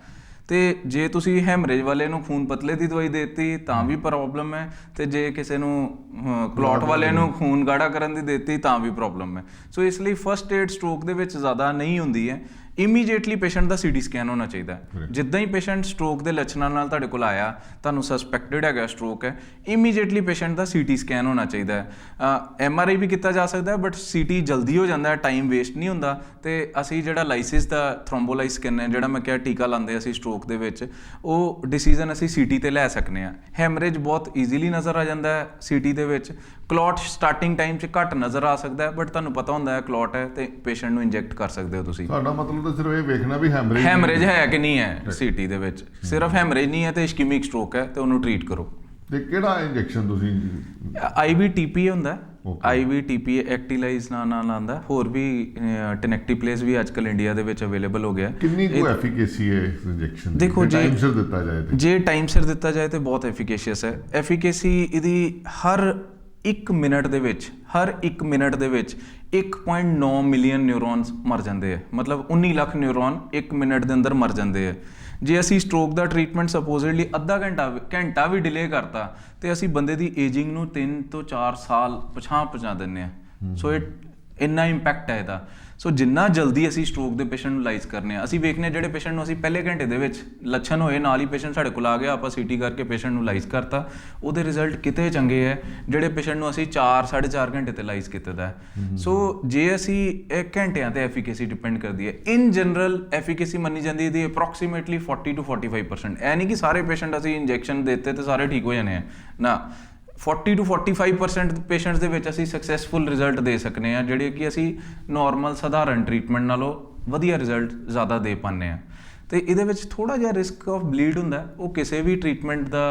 ਤੇ ਜੇ ਤੁਸੀਂ ਹੈਮਰੇਜ ਵਾਲੇ ਨੂੰ ਖੂਨ ਪਤਲੇ ਦੀ ਦਵਾਈ ਦੇਤੀ ਤਾਂ ਵੀ ਪ੍ਰੋਬਲਮ ਹੈ, ਤੇ ਜੇ ਕਿਸੇ ਨੂੰ ਕਲੌਟ ਵਾਲੇ ਨੂੰ ਖੂਨ ਗਾੜਾ ਕਰਨ ਦੀ ਦੇਤੀ ਤਾਂ ਵੀ ਪ੍ਰੋਬਲਮ ਹੈ। ਸੋ ਇਸ ਲਈ ਫਸਟ ਏਡ ਸਟ੍ਰੋਕ ਦੇ ਵਿੱਚ ਜ਼ਿਆਦਾ ਨਹੀਂ ਹੁੰਦੀ ਹੈ। ਇਮੀਡੀਏਟਲੀ ਪੇਸ਼ੈਂਟ ਦਾ ਸੀਟੀ ਸਕੈਨ ਹੋਣਾ ਚਾਹੀਦਾ ਹੈ। ਜਿੱਦਾਂ ਹੀ ਪੇਸ਼ੈਂਟ ਸਟ੍ਰੋਕ ਦੇ ਲੱਛਣਾਂ ਨਾਲ ਤੁਹਾਡੇ ਕੋਲ ਆਇਆ, ਤੁਹਾਨੂੰ ਸਸਪੈਕਟਡ ਹੈਗਾ ਸਟ੍ਰੋਕ ਹੈ, ਇਮੀਡੀਏਟਲੀ ਪੇਸ਼ੈਂਟ ਦਾ ਸੀਟੀ ਸਕੈਨ ਹੋਣਾ ਚਾਹੀਦਾ ਹੈ। MRI ਵੀ ਕੀਤਾ ਜਾ ਸਕਦਾ ਹੈ, ਬਟ ਸੀਟੀ ਜਲਦੀ ਹੋ ਜਾਂਦਾ ਹੈ, ਟਾਈਮ ਵੇਸਟ ਨਹੀਂ ਹੁੰਦਾ। ਤੇ ਅਸੀਂ ਜਿਹੜਾ ਲਾਈਸਿਸ ਦਾ ਥ੍ਰੋਮਬੋਲਾਈਸ ਕਰਨਾ ਹੈ, ਜਿਹੜਾ ਮੈਂ ਕਿਹਾ ਟੀਕਾ ਲਾਉਂਦੇ ਅਸੀਂ ਸਟ੍ਰੋਕ ਦੇ ਵਿੱਚ, ਉਹ ਡਿਸੀਜ਼ਨ ਅਸੀਂ ਸੀਟੀ ਤੇ ਲੈ ਸਕਨੇ ਹਾਂ। ਹੈਮਰੇਜ ਬਹੁਤ ਈਜ਼ੀਲੀ ਨਜ਼ਰ ਆ ਜਾਂਦਾ ਹੈ ਸੀਟੀ ਦੇ ਵਿੱਚ। ਕਲੌਟ ਸਟਾਰਟਿੰਗ ਟਾਈਮ 'ਚ ਘੱਟ ਨਜ਼ਰ ਆ ਸਕਦਾ ਹੈ, ਬਟ ਤੁਹਾਨੂੰ ਪਤਾ ਹੁੰਦਾ ਹੈ ਕਲੌਟ ਹੈ ਤੇ ਪੇਸ਼ੈਂਟ ਨੂੰ ਇੰਜੈਕਟ ਕਰ ਸਕਦੇ ਹੋ ਤੁਸੀਂ। ਤੁਹਾਡਾ ਮਤਲਬ ਤਾਂ ਸਿਰਫ ਇਹ ਵੇਖਣਾ ਵੀ ਹੈਮਰੇਜ ਹੈ ਕਿ ਨਹੀਂ ਹੈ ਸੀਟੀ ਦੇ ਵਿੱਚ, ਸਿਰਫ ਹੈਮਰੇਜ ਨਹੀਂ ਹੈ ਤੇ ਇਸ਼ਕੀਮਿਕ ਸਟ੍ਰੋਕ ਹੈ ਤੇ ਉਹਨੂੰ ਟ੍ਰੀਟ ਕਰੋ। ਤੇ ਕਿਹੜਾ ਇੰਜੈਕਸ਼ਨ ਤੁਸੀਂ? IVTP ਹੁੰਦਾ, IVTP ਐਕਟੀਲਾਈਜ਼ ਨਾਲ ਆਉਂਦਾ। ਹੋਰ ਵੀ ਟੈਨੈਕਟੀਪਲੇਸ ਵੀ ਅੱਜ ਕੱਲ੍ਹ ਇੰਡੀਆ ਦੇ ਵਿੱਚ ਅਵੇਲੇਬਲ ਹੋ ਗਿਆ। ਕਿੰਨੀ ਕੁ ਐਫੀਕੇਸੀ ਹੈ ਇਸ ਇੰਜੈਕਸ਼ਨ ਦੀ? ਦੇਖੋ ਜੀ, ਟਾਈਮ ਸਿਰ ਦਿੱਤਾ ਜਾਏ ਤੇ ਜੇ ਟਾਈਮ ਸਿਰ ਦਿੱਤਾ ਜਾਏ ਤੇ ਬਹੁਤ ਐਫੀਕੇਸ਼ੀਅਸ ਹੈ। ਐਫੀਕੇਸੀ ਇਹਦੀ ਹਰ 1 ਮਿੰਟ ਦੇ ਵਿੱਚ 1.9 ਮਿਲੀਅਨ ਨਿਊਰੋਨਸ ਮਰ ਜਾਂਦੇ ਆ, ਮਤਲਬ 19 ਲੱਖ ਨਿਊਰੋਨ 1 ਮਿੰਟ ਦੇ ਅੰਦਰ ਮਰ ਜਾਂਦੇ ਆ। ਜੇ ਅਸੀਂ ਸਟ੍ਰੋਕ ਦਾ ਟ੍ਰੀਟਮੈਂਟ ਸਪੋਜ਼ਡਲੀ ਅੱਧਾ ਘੰਟਾ ਵੀ ਡਿਲੇ ਕਰਤਾ ਤੇ ਅਸੀਂ ਬੰਦੇ ਦੀ ਏਜਿੰਗ ਨੂੰ 3 ਤੋਂ 4 ਸਾਲ ਪਹੁੰਚਾ ਦਿੰਦੇ ਆ। ਸੋ ਇਹ ਇੰਨਾ ਇੰਪੈਕਟ ਹੈ ਇਹਦਾ। ਸੋ ਜਿੰਨਾ ਜਲਦੀ ਅਸੀਂ ਸਟ੍ਰੋਕ ਦੇ ਪੇਸ਼ੈਂਟ ਨੂੰ ਲਾਈਜ਼ ਕਰਨੇ ਆ, ਅਸੀਂ ਵੇਖਨੇ ਜਿਹੜੇ ਪੇਸ਼ੈਂਟ ਨੂੰ ਅਸੀਂ ਪਹਿਲੇ ਘੰਟੇ ਦੇ ਵਿੱਚ ਲੱਛਣ ਹੋਏ ਨਾਲ ਹੀ ਪੇਸ਼ੈਂਟ ਸਾਡੇ ਕੋਲ ਆ ਗਿਆ, ਆਪਾਂ ਸੀਟੀ ਕਰਕੇ ਪੇਸ਼ੈਂਟ ਨੂੰ ਲਾਈਜ਼ ਕਰਤਾ, ਉਹਦੇ ਰਿਜ਼ਲਟ ਕਿਤੇ ਚੰਗੇ ਹੈ ਜਿਹੜੇ ਪੇਸ਼ੈਂਟ ਨੂੰ ਅਸੀਂ 4-4.5 ਘੰਟੇ ਤੇ ਲਾਈਜ਼ ਕੀਤਾ ਦਾ ਹੈ। ਸੋ ਜੇ ਅਸੀਂ ਇਹ ਘੰਟਿਆਂ ਤੇ ਐਫੀਕੇਸੀ ਡਿਪੈਂਡ ਕਰਦੀ ਹੈ। ਇਨ ਜਨਰਲ ਐਫੀਕੇਸੀ ਮੰਨੀ ਜਾਂਦੀ ਇਹਦੀ ਅਪਰੋਕਸੀਮੇਟਲੀ 40 to 45%। ਇਹ ਨਹੀਂ ਕਿ ਸਾਰੇ ਪੇਸ਼ੈਂਟ ਅਸੀਂ ਇੰਜੈਕਸ਼ਨ ਦਿੱਤੇ ਤੇ ਸਾਰੇ ਠੀਕ ਹੋ ਜਾਣੇ ਆ ਨਾ। 40 to 45% ਪੇਸ਼ੈਂਟਸ ਦੇ ਵਿੱਚ ਅਸੀਂ ਸਕਸੈਸਫੁਲ ਰਿਜ਼ਲਟ ਦੇ ਸਕਨੇ ਆ, ਜਿਹੜੇ ਕਿ ਅਸੀਂ ਨਾਰਮਲ ਸਧਾਰਨ ਟ੍ਰੀਟਮੈਂਟ ਨਾਲੋਂ ਵਧੀਆ ਰਿਜ਼ਲਟ ਜ਼ਿਆਦਾ ਦੇ ਪਾਉਂਦੇ ਆ। ਤੇ ਇਹਦੇ ਵਿੱਚ ਥੋੜਾ ਜਿਹਾ ਰਿਸਕ ਆਫ ਬਲੀਡ ਹੁੰਦਾ, ਉਹ ਕਿਸੇ ਵੀ ਟ੍ਰੀਟਮੈਂਟ ਦਾ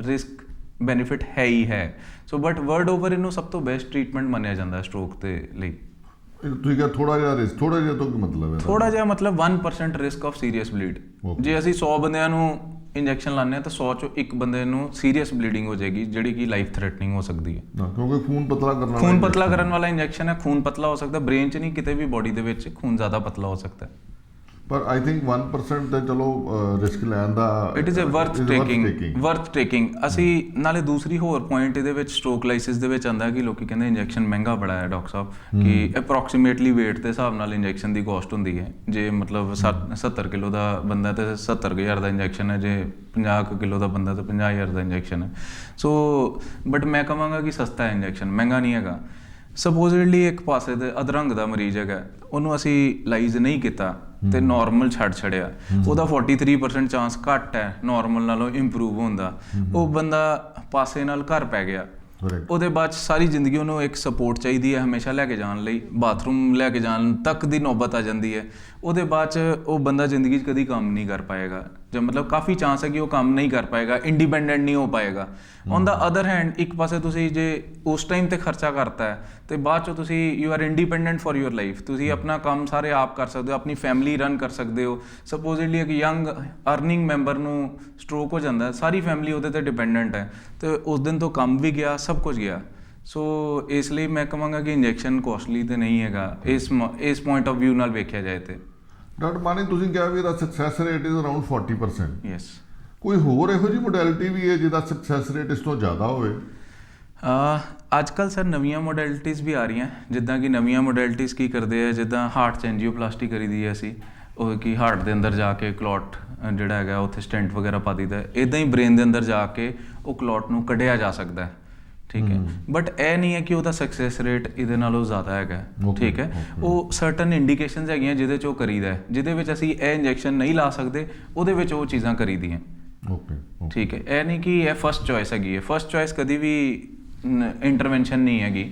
ਰਿਸਕ ਬੈਨੀਫਿਟ ਹੈ ਹੀ ਹੈ। ਸੋ ਬਟ ਵਰਲਡ ਓਵਰ ਇਹਨੂੰ ਸਭ ਤੋਂ ਬੈਸਟ ਟ੍ਰੀਟਮੈਂਟ ਮੰਨਿਆ ਜਾਂਦਾ ਸਟ੍ਰੋਕ ਦੇ ਲਈ। ਤੁਸੀਂ ਕਿਹਾ ਥੋੜਾ ਜਿਹਾ ਰਿਸਕ, ਥੋੜਾ ਜਿਹਾ ਤੋਂ ਕੀ ਮਤਲਬ ਹੈ? ਥੋੜਾ ਜਿਹਾ ਮਤਲਬ 1% ਰਿਸਕ ਆਫ ਸੀਰੀਅਸ ਬਲੀਡ। ਜੇ ਅਸੀਂ 100 ਬੰਦਿਆਂ ਨੂੰ ਇੰਜੈਕਸ਼ਨ ਲਾਉਂਦੇ ਹਾਂ ਤਾਂ 100 ਚੋਂ ਇੱਕ ਬੰਦੇ ਨੂੰ ਸੀਰੀਅਸ ਬਲੀਡਿੰਗ ਹੋ ਜਾਏਗੀ, ਜਿਹੜੀ ਕਿ ਲਾਈਫ ਥ੍ਰੈਟਨਿੰਗ ਹੋ ਸਕਦੀ ਹੈ। ਕਿਉਂਕਿ ਖੂਨ ਪਤਲਾ ਕਰਨ ਵਾਲਾ ਇੰਜੈਕਸ਼ਨ ਹੈ। ਖੂਨ ਪਤਲਾ ਹੋ ਸਕਦਾ, ਬ੍ਰੇਨ 'ਚ ਨਹੀਂ, ਕਿਤੇ ਵੀ ਬੋਡੀ ਦੇ ਵਿੱਚ ਖੂਨ ਜ਼ਿਆਦਾ ਪਤਲਾ ਹੋ ਸਕਦਾ ਹੈ। ਪਰ ਆਈ ਥਿੰਕ 1% ਤੇ ਚਲੋ ਰਿਸਕ ਲੈਣ ਦਾ it is a worth taking. ਅਸੀਂ ਨਾਲੇ ਦੂਸਰੀ ਹੋਰ ਪੁਆਇੰਟ ਇਹਦੇ ਵਿੱਚ ਸਟ੍ਰੋਕ ਲਾਈਸਿਸ ਦੇ ਵਿੱਚ ਆਉਂਦਾ ਕਿ ਲੋਕੀ ਕਹਿੰਦੇ ਇੰਜੈਕਸ਼ਨ ਮਹਿੰਗਾ ਬੜਾ ਹੈ ਡਾਕਟਰ ਸਾਹਿਬ, ਕਿ ਅਪਰੋਕਸੀਮੇਟਲੀ weight ਦੇ ਹਿਸਾਬ ਨਾਲ ਇੰਜੈਕਸ਼ਨ ਦੀ ਕੋਸਟ ਹੁੰਦੀ ਹੈ। ਜੇ ਮਤਲਬ 70 ਕਿਲੋ ਦਾ ਬੰਦਾ ਤੇ 70,000 ਦਾ ਇੰਜੈਕਸ਼ਨ ਹੈ, ਜੇ 50 ਕਿਲੋ ਦਾ ਬੰਦਾ ਤਾਂ 50,000 ਦਾ ਇੰਜੈਕਸ਼ਨ ਹੈ। ਸੋ ਬਟ ਮੈਂ ਕਹਾਂਗਾ ਕਿ ਸਸਤਾ ਹੈ ਇੰਜੈਕਸ਼ਨ, ਮਹਿੰਗਾ ਨਹੀਂ ਹੈਗਾ। ਸਪੋਜ਼ਡਲੀ ਇੱਕ ਪਾਸੇ ਦੇ ਅਧਰੰਗ ਦਾ ਮਰੀਜ਼ ਹੈਗਾ, ਉਹਨੂੰ ਅਸੀਂ ਲਾਈਜ਼ ਨਹੀਂ ਕੀਤਾ ਤੇ ਨਾਰਮਲ ਛੱਡਿਆ, ਉਹਦਾ 43% ਚਾਂਸ ਘੱਟ ਹੈ ਨਾਰਮਲ ਨਾਲੋਂ ਇੰਪਰੂਵ ਹੋਣ ਦਾ। ਉਹ ਬੰਦਾ ਪਾਸੇ ਨਾਲ ਘਰ ਪੈ ਗਿਆ, ਉਹਦੇ ਬਾਅਦ ਸਾਰੀ ਜ਼ਿੰਦਗੀ ਉਹਨੂੰ ਇੱਕ ਸਪੋਰਟ ਚਾਹੀਦੀ ਹੈ ਹਮੇਸ਼ਾ ਲੈ ਕੇ ਜਾਣ ਲਈ, ਬਾਥਰੂਮ ਲੈ ਕੇ ਜਾਣ ਤੱਕ ਦੀ ਨੌਬਤ ਆ ਜਾਂਦੀ ਹੈ। ਉਹਦੇ ਬਾਅਦ 'ਚ ਉਹ ਬੰਦਾ ਜ਼ਿੰਦਗੀ 'ਚ ਕਦੀ ਕੰਮ ਨਹੀਂ ਕਰ ਪਾਏਗਾ, ਜਾਂ ਮਤਲਬ ਕਾਫੀ ਚਾਂਸ ਹੈ ਕਿ ਉਹ ਕੰਮ ਨਹੀਂ ਕਰ ਪਾਏਗਾ, ਇੰਡੀਪੈਂਡੈਂਟ ਨਹੀਂ ਹੋ ਪਾਏਗਾ। ਔਨ ਦਾ ਅਦਰ ਹੈਂਡ ਇੱਕ ਪਾਸੇ ਤੁਸੀਂ ਜੇ ਉਸ ਟਾਈਮ 'ਤੇ ਖਰਚਾ ਕਰਤਾ ਹੈ ਤੇ ਬਾਅਦ 'ਚੋਂ ਤੁਸੀਂ you are independent for your life, ਤੁਸੀਂ ਆਪਣਾ ਕੰਮ ਸਾਰੇ ਆਪ ਕਰ ਸਕਦੇ ਹੋ, ਆਪਣੀ ਫੈਮਿਲੀ ਰਨ ਕਰ ਸਕਦੇ ਹੋ। ਸਪੋਜ਼ਡਲੀ ਇੱਕ ਯੰਗ ਅਰਨਿੰਗ ਮੈਂਬਰ ਨੂੰ ਸਟ੍ਰੋਕ ਹੋ ਜਾਂਦਾ, ਸਾਰੀ ਫੈਮਿਲੀ ਉਹਦੇ 'ਤੇ ਡਿਪੈਂਡੈਂਟ ਹੈ ਤੇ ਉਸ ਦਿਨ ਤੋਂ ਕੰਮ ਵੀ ਗਿਆ, ਸਭ ਕੁਝ ਗਿਆ। ਸੋ ਇਸ ਲਈ ਮੈਂ ਕਹਾਂਗਾ ਕਿ ਇੰਜੈਕਸ਼ਨ ਕੋਸਟਲੀ ਤੇ ਨਹੀਂ ਹੈਗਾ ਇਸ ਪੁਆਇੰਟ ਆਫ ਵਿਊ ਨਾਲ ਵੇਖਿਆ ਜਾਏ ਤੇ। ਡਾਕਟਰ ਮਾਨੀ, ਤੁਸੀਂ ਕਿਹਾ ਵੀ ਇਹਦਾ success rate is around 40%। Yes. ਕੋਈ ਹੋਰ ਇਹੋ ਜਿਹੀ ਮੋਡੈਲਿਟੀ ਵੀ ਹੈ ਜਿਹਦਾ ਸਕਸੈਸ ਰੇਟ ਇਸ ਤੋਂ ਜ਼ਿਆਦਾ ਹੋਵੇ? ਅੱਜ ਕੱਲ੍ਹ ਸਰ ਨਵੀਆਂ ਮੋਡੈਲਿਟੀਜ਼ ਵੀ ਆ ਰਹੀਆਂ, ਜਿੱਦਾਂ ਕਿ ਨਵੀਆਂ ਮੋਡੈਲਿਟੀਜ਼ ਕੀ ਕਰਦੇ ਆ, ਜਿੱਦਾਂ ਹਾਰਟ 'ਚ ਐਂਜੀਓਪਲਾਸਟੀ ਕਰੀ ਦੀ ਹੈ ਅਸੀਂ, ਉਹ ਕਿ ਹਾਰਟ ਦੇ ਅੰਦਰ ਜਾ ਕੇ ਕਲੌਟ ਜਿਹੜਾ ਹੈਗਾ ਉੱਥੇ ਸਟੈਂਟ ਵਗੈਰਾ ਪਾ ਦਿੱਤਾ, ਇੱਦਾਂ ਹੀ ਬ੍ਰੇਨ ਦੇ ਅੰਦਰ ਜਾ ਕੇ ਉਹ ਕਲੌਟ ਨੂੰ ਕੱਢਿਆ ਜਾ ਸਕਦਾ ਹੈ, ਠੀਕ ਹੈ। ਬਟ ਇਹ ਨਹੀਂ ਹੈ ਕਿ ਉਹਦਾ ਸਕਸੈਸ ਰੇਟ ਇਹਦੇ ਨਾਲੋਂ ਜ਼ਿਆਦਾ ਹੈਗਾ, ਠੀਕ ਹੈ। ਉਹ ਸਰਟਨ ਇੰਡੀਕੇਸ਼ਨਸ ਹੈਗੀਆਂ ਜਿਹਦੇ 'ਚ ਉਹ ਕਰੀਦਾ ਹੈ, ਜਿਹਦੇ ਵਿੱਚ ਅਸੀਂ ਇਹ ਇੰਜੈਕਸ਼ਨ ਨਹੀਂ ਲਾ ਸਕਦੇ, ਉਹਦੇ ਵਿੱਚ ਉਹ ਚੀਜ਼ਾਂ ਕਰੀਦੀਆਂ, ਠੀਕ ਹੈ। ਇਹ ਨਹੀਂ ਕਿ ਇਹ ਫਸਟ ਚੋਇਸ ਹੈਗੀ ਹੈ, ਫਸਟ ਚੋਇਸ ਕਦੀ ਵੀ ਇੰਟਰਵੈਂਸ਼ਨ ਨਹੀਂ ਹੈਗੀ,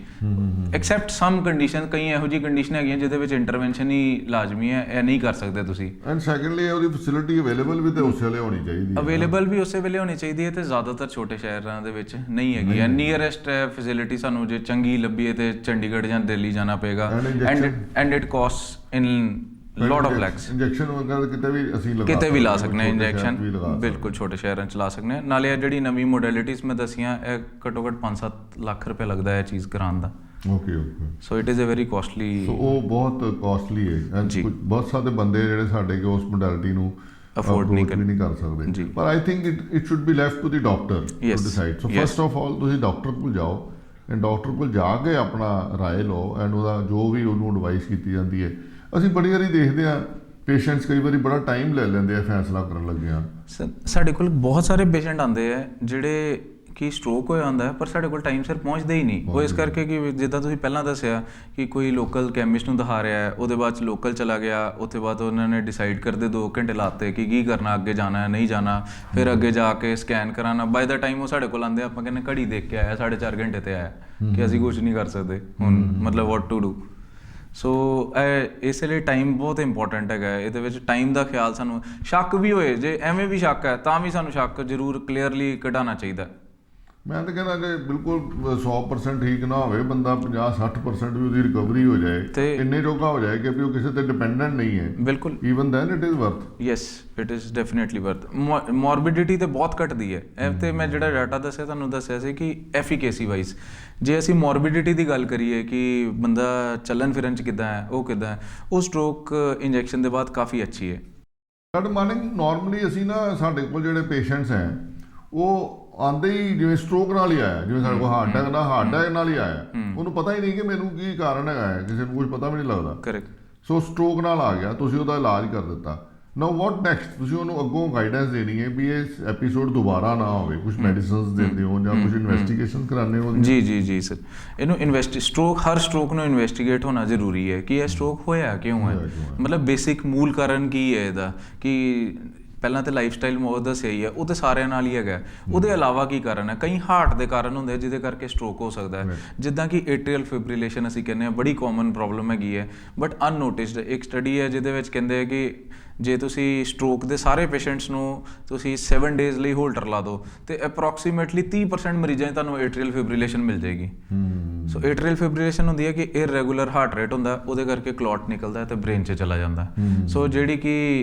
ਐਕਸੈਪਟ ਸਮ ਕੰਡੀਸ਼ਨ, ਕਈ ਇਹੋ ਜਿਹੀ ਕੰਡੀਸ਼ਨ ਹੈਗੀਆਂ ਜਿਹਦੇ ਵਿੱਚ ਇੰਟਰਵੈਂਸ਼ਨ ਹੀ ਲਾਜ਼ਮੀ ਹੈ, ਇਹ ਨਹੀਂ ਕਰ ਸਕਦੇ ਤੁਸੀਂ। ਐਂਡ ਸੈਕੰਡਲੀ ਉਹਦੀ ਫੈਸਿਲਿਟੀ ਅਵੇਲੇਬਲ ਵੀ ਤੇ ਉਸੇ ਵੇਲੇ ਹੋਣੀ ਚਾਹੀਦੀ ਹੈ, ਅਵੇਲੇਬਲ ਵੀ ਉਸੇ ਵੇਲੇ ਹੋਣੀ ਚਾਹੀਦੀ ਹੈ, ਤੇ ਜ਼ਿਆਦਾਤਰ ਛੋਟੇ ਸ਼ਹਿਰਾਂ ਦੇ ਵਿੱਚ ਨਹੀਂ ਹੈਗੀ ਹੈ। ਨੀਅਰੈਸਟ ਫੈਸਿਲਿਟੀ ਸਾਨੂੰ ਜੇ ਚੰਗੀ ਲੱਭੀ ਹੈ ਤੇ ਚੰਡੀਗੜ੍ਹ ਜਾਂ ਦਿੱਲੀ ਜਾਣਾ ਪਏਗਾ, and it cost in lot of lakhs. Injection ਵਗੈਰਾ ਕਿਤੇ ਵੀ ਲਾ ਸਕਦੇ ਹਾਂ, ਇੰਜੈਕਸ਼ਨ ਬਿਲਕੁਲ ਛੋਟੇ ਸ਼ਹਿਰਾਂ 'ਚ ਲਾ ਸਕਦੇ ਹਾਂ। ਨਾਲੇ ਇਹ ਜਿਹੜੀ ਨਵੀਂ ਮੋਡੈਲਿਟੀਜ਼ ਮੈਂ ਦੱਸੀਆਂ, ਇਹ ਘੱਟੋ ਘੱਟ 5-7 ਲੱਖ ਰੁਪਏ ਲੱਗਦਾ ਹੈ ਇਹ ਚੀਜ਼ ਕਰਾਉਣ ਦਾ। Okay so it is a very costly, ਉਹ ਬਹੁਤ ਕਾਸਟਲੀ ਹੈ। ਬਹੁਤ ਸਾਰੇ ਬੰਦੇ ਜਿਹੜੇ ਸਾਡੇ ਕਿ ਉਸ ਮੋਡੈਲਿਟੀ ਨੂੰ ਅਫੋਰਡ ਨਹੀਂ ਕਰ ਸਕਦੇ, ਪਰ I think it should be left to the doctor to decide. So first of all ਤੁਸੀਂ ਡਾਕਟਰ ਕੋਲ ਜਾਓ, ਐਂਡ ਡਾਕਟਰ ਕੋਲ ਜਾ ਕੇ ਆਪਣਾ ਰਾਏ ਲਓ, ਐਂਡ ਉਹਦਾ ਜੋ ਵੀ ਉਹਨੂੰ ਐਡਵਾਈਸ ਕੀਤੀ ਜਾਂਦੀ ਹੈ। ਅਸੀਂ ਬੜੀ ਵਾਰੀ ਦੇਖਦੇ ਹਾਂ ਪੇਸ਼ੈਂਟਸ ਕਈ ਵਾਰੀ ਬੜਾ ਟਾਈਮ ਲੈ ਲੈਂਦੇ ਆ ਫੈਸਲਾ ਕਰਨ ਲੱਗਿਆਂ। ਸਾਡੇ ਕੋਲ ਬਹੁਤ ਸਾਰੇ ਪੇਸ਼ੈਂਟ ਆਉਂਦੇ ਆ ਜਿਹੜੇ ਕਿ ਸਟ੍ਰੋਕ ਹੋਇਆ ਹੁੰਦਾ ਹੈ, ਪਰ ਸਾਡੇ ਕੋਲ ਟਾਈਮ ਸਿਰ ਪਹੁੰਚਦੇ ਹੀ ਨਹੀਂ। ਉਹ ਇਸ ਕਰਕੇ ਕਿ ਜਿੱਦਾਂ ਤੁਸੀਂ ਪਹਿਲਾਂ ਦੱਸਿਆ ਕਿ ਕੋਈ ਲੋਕਲ ਕੈਮਿਸਟ ਨੂੰ ਦਿਖਾ ਰਿਹਾ ਹੈ, ਉਹਦੇ ਬਾਅਦ 'ਚ ਲੋਕਲ ਚਲਾ ਗਿਆ, ਉੱਥੇ ਬਾਅਦ ਉਹਨਾਂ ਨੇ ਡਿਸਾਈਡ ਕਰਦੇ 2 ਘੰਟੇ ਲਾਤੇ ਕਿ ਕੀ ਕਰਨਾ, ਅੱਗੇ ਜਾਣਾ ਹੈ ਨਹੀਂ ਜਾਣਾ, ਫਿਰ ਅੱਗੇ ਜਾ ਕੇ ਸਕੈਨ ਕਰਾਉਣਾ। ਬਾਏ ਦਾ ਟਾਈਮ ਉਹ ਸਾਡੇ ਕੋਲ ਆਉਂਦੇ, ਆਪਾਂ ਕਹਿੰਦੇ ਘੜੀ ਦੇਖ ਕੇ ਆਇਆ 4.5 ਘੰਟੇ ਤੇ ਆਇਆ, ਕਿ ਅਸੀਂ ਕੁਝ ਨਹੀਂ ਕਰ ਸਕਦੇ ਹੁਣ, ਮਤਲਬ ਵਾਟ ਟੂ ਡੂ। ਸੋ ਇਸ ਲਈ ਟਾਈਮ ਬਹੁਤ ਇੰਪੋਰਟੈਂਟ ਹੈਗਾ। ਇਹਦੇ ਵਿੱਚ ਟਾਈਮ ਦਾ ਖਿਆਲ ਸਾਨੂੰ, ਸ਼ੱਕ ਵੀ ਹੋਏ ਜੇ ਐਵੇਂ ਵੀ ਸ਼ੱਕ ਹੈ ਤਾਂ ਵੀ ਸਾਨੂੰ ਸ਼ੱਕ ਜ਼ਰੂਰ ਕਲੀਅਰਲੀ ਕਢਾਉਣਾ ਚਾਹੀਦਾ। ਮੈਂ ਤਾਂ ਕਹਿੰਦਾ ਜੇ ਬਿਲਕੁਲ 100% ਠੀਕ ਨਾ ਹੋਵੇ ਬੰਦਾ, 50-60% ਵੀ ਉਹਦੀ ਰਿਕਵਰੀ ਹੋ ਜਾਏ ਤੇ ਇੰਨੇ ਜੋਗਾ ਹੋ ਜਾਏ ਕਿ ਵੀ ਉਹ ਕਿਸੇ ਤੇ ਡਿਪੈਂਡੈਂਟ ਨਹੀਂ ਹੈ, ਬਿਲਕੁਲ, even then it is worth. Yes, it is definitely worth. Morbidity ਤੇ ਬਹੁਤ ਘਟਦੀ ਹੈ। ਇਹ ਤੇ ਮੈਂ ਜਿਹੜਾ ਡਾਟਾ ਦੱਸਿਆ ਤੁਹਾਨੂੰ ਦੱਸਿਆ ਸੀ ਕਿ ਐਫੀਕੇਸੀ ਵਾਈਜ਼, ਜੇ ਅਸੀਂ ਮੋਰਬਿਡਿਟੀ ਦੀ ਗੱਲ ਕਰੀਏ ਕਿ ਬੰਦਾ ਚੱਲਣ ਫਿਰਨ 'ਚ ਕਿੱਦਾਂ ਹੈ, ਉਹ ਕਿੱਦਾਂ ਹੈ, ਉਹ ਸਟ੍ਰੋਕ ਇੰਜੈਕਸ਼ਨ ਦੇ ਬਾਅਦ ਕਾਫੀ ਅੱਛੀ ਹੈ। Good morning. ਨਾਰਮਲੀ ਅਸੀਂ ਨਾ ਸਾਡੇ ਕੋਲ ਜਿਹੜੇ ਪੇਸ਼ੈਂਟਸ ਹੈ ਉਹ ਆਉਂਦੇ ਹੀ ਜਿਵੇਂ ਸਟ੍ਰੋਕ ਨਾਲ ਹੀ ਆਇਆ, ਜਿਵੇਂ ਸਾਡੇ ਕੋਲ ਹਾਰਟ ਅਟੈਕ ਨਾਲ ਹੀ ਆਇਆ, ਉਹਨੂੰ ਪਤਾ ਹੀ ਨਹੀਂ ਕਿ ਮੈਨੂੰ ਕੀ ਕਾਰਨ ਹੈਗਾ ਹੈ, ਕਿਸੇ ਨੂੰ ਕੁਝ ਪਤਾ ਵੀ ਨਹੀਂ ਲੱਗਦਾ। ਕਰੈਕਟ। ਸੋ ਸਟ੍ਰੋਕ ਨਾਲ ਆ ਗਿਆ, ਤੁਸੀਂ ਉਹਦਾ ਇਲਾਜ ਕਰ ਦਿੱਤਾ। ਨਾਓ ਵਾਟ ਨੈਕਸਟ? ਤੁਸੀਂ ਉਹਨੂੰ ਅੱਗੋਂ ਗਾਈਡੈਂਸ ਦੇਣੀ ਹੈ ਵੀ ਇਹ ਐਪੀਸੋਡ ਦੁਬਾਰਾ ਨਾ ਹੋਵੇ, ਕੁਝ ਮੈਡੀਸਿਨਸ ਦਿੰਦੇ ਹੋ ਜਾਂ ਕੁਝ ਇਨਵੈਸਟੀਗੇਸ਼ਨ ਕਰਾਉਂਦੇ ਹੋ? ਜੀ ਸਰ, ਇਹਨੂੰ ਹਰ ਸਟ੍ਰੋਕ ਨੂੰ ਇਨਵੈਸਟੀਗੇਟ ਹੋਣਾ ਜ਼ਰੂਰੀ ਹੈ ਕਿ ਇਹ ਸਟ੍ਰੋਕ ਹੋਇਆ ਕਿਉਂ ਹੈ, ਮਤਲਬ ਬੇਸਿਕ ਮੂਲ ਕਾਰਨ ਕੀ ਹੈ ਇਹਦਾ। ਕਿ ਪਹਿਲਾਂ ਤਾਂ ਲਾਈਫ ਸਟਾਈਲ ਬਹੁਤ ਦੱਸਿਆ ਹੀ ਹੈ, ਉਹ ਤਾਂ ਸਾਰਿਆਂ ਨਾਲ ਹੀ ਹੈਗਾ। ਉਹਦੇ ਇਲਾਵਾ ਕੀ ਕਾਰਨ ਹੈ? ਕਈ ਹਾਰਟ ਦੇ ਕਾਰਨ ਹੁੰਦੇ ਜਿਹਦੇ ਕਰਕੇ ਸਟ੍ਰੋਕ ਹੋ ਸਕਦਾ ਹੈ, ਜਿੱਦਾਂ ਕਿ ਏਟਰੀਅਲ ਫਿਬਰਿਲੇਸ਼ਨ ਅਸੀਂ ਕਹਿੰਦੇ ਹਾਂ, ਬੜੀ ਕਾਮਨ ਪ੍ਰੋਬਲਮ ਹੈਗੀ ਹੈ ਬਟ ਅਨਨੋਟਿਸਡ। ਇੱਕ ਸਟੱਡੀ ਹੈ ਜਿਹਦੇ ਵਿੱਚ ਕਹਿੰਦੇ ਆ ਕਿ ਜੇ ਤੁਸੀਂ ਸਟ੍ਰੋਕ ਦੇ ਸਾਰੇ ਪੇਸ਼ੈਂਟਸ ਨੂੰ ਤੁਸੀਂ 7 ਡੇਜ਼ ਲਈ ਹੋਲਡਰ ਲਾ ਦਿਓ ਤੇ ਅਪਰੋਕਸੀਮੇਟਲੀ 30% ਮਰੀਜ਼ਾਂ 'ਚ ਤੁਹਾਨੂੰ ਏਟਰੀਅਲ ਫਿਬਰਿਲੇਸ਼ਨ ਮਿਲ ਜਾਏਗੀ। ਸੋ ਏਟਰੀਅਲ ਫਿਬਰਿਲੇਸ਼ਨ ਹੁੰਦੀ ਹੈ ਕਿ ਇਰਰੈਗੂਲਰ ਹਾਰਟ ਰੇਟ ਹੁੰਦਾ, ਉਹਦੇ ਕਰਕੇ ਕਲੌਟ ਨਿਕਲਦਾ ਹੈ ਤੇ ਬ੍ਰੇਨ 'ਚ ਚਲਾ ਜਾਂਦਾ। ਸੋ ਜਿਹੜੀ ਕਿ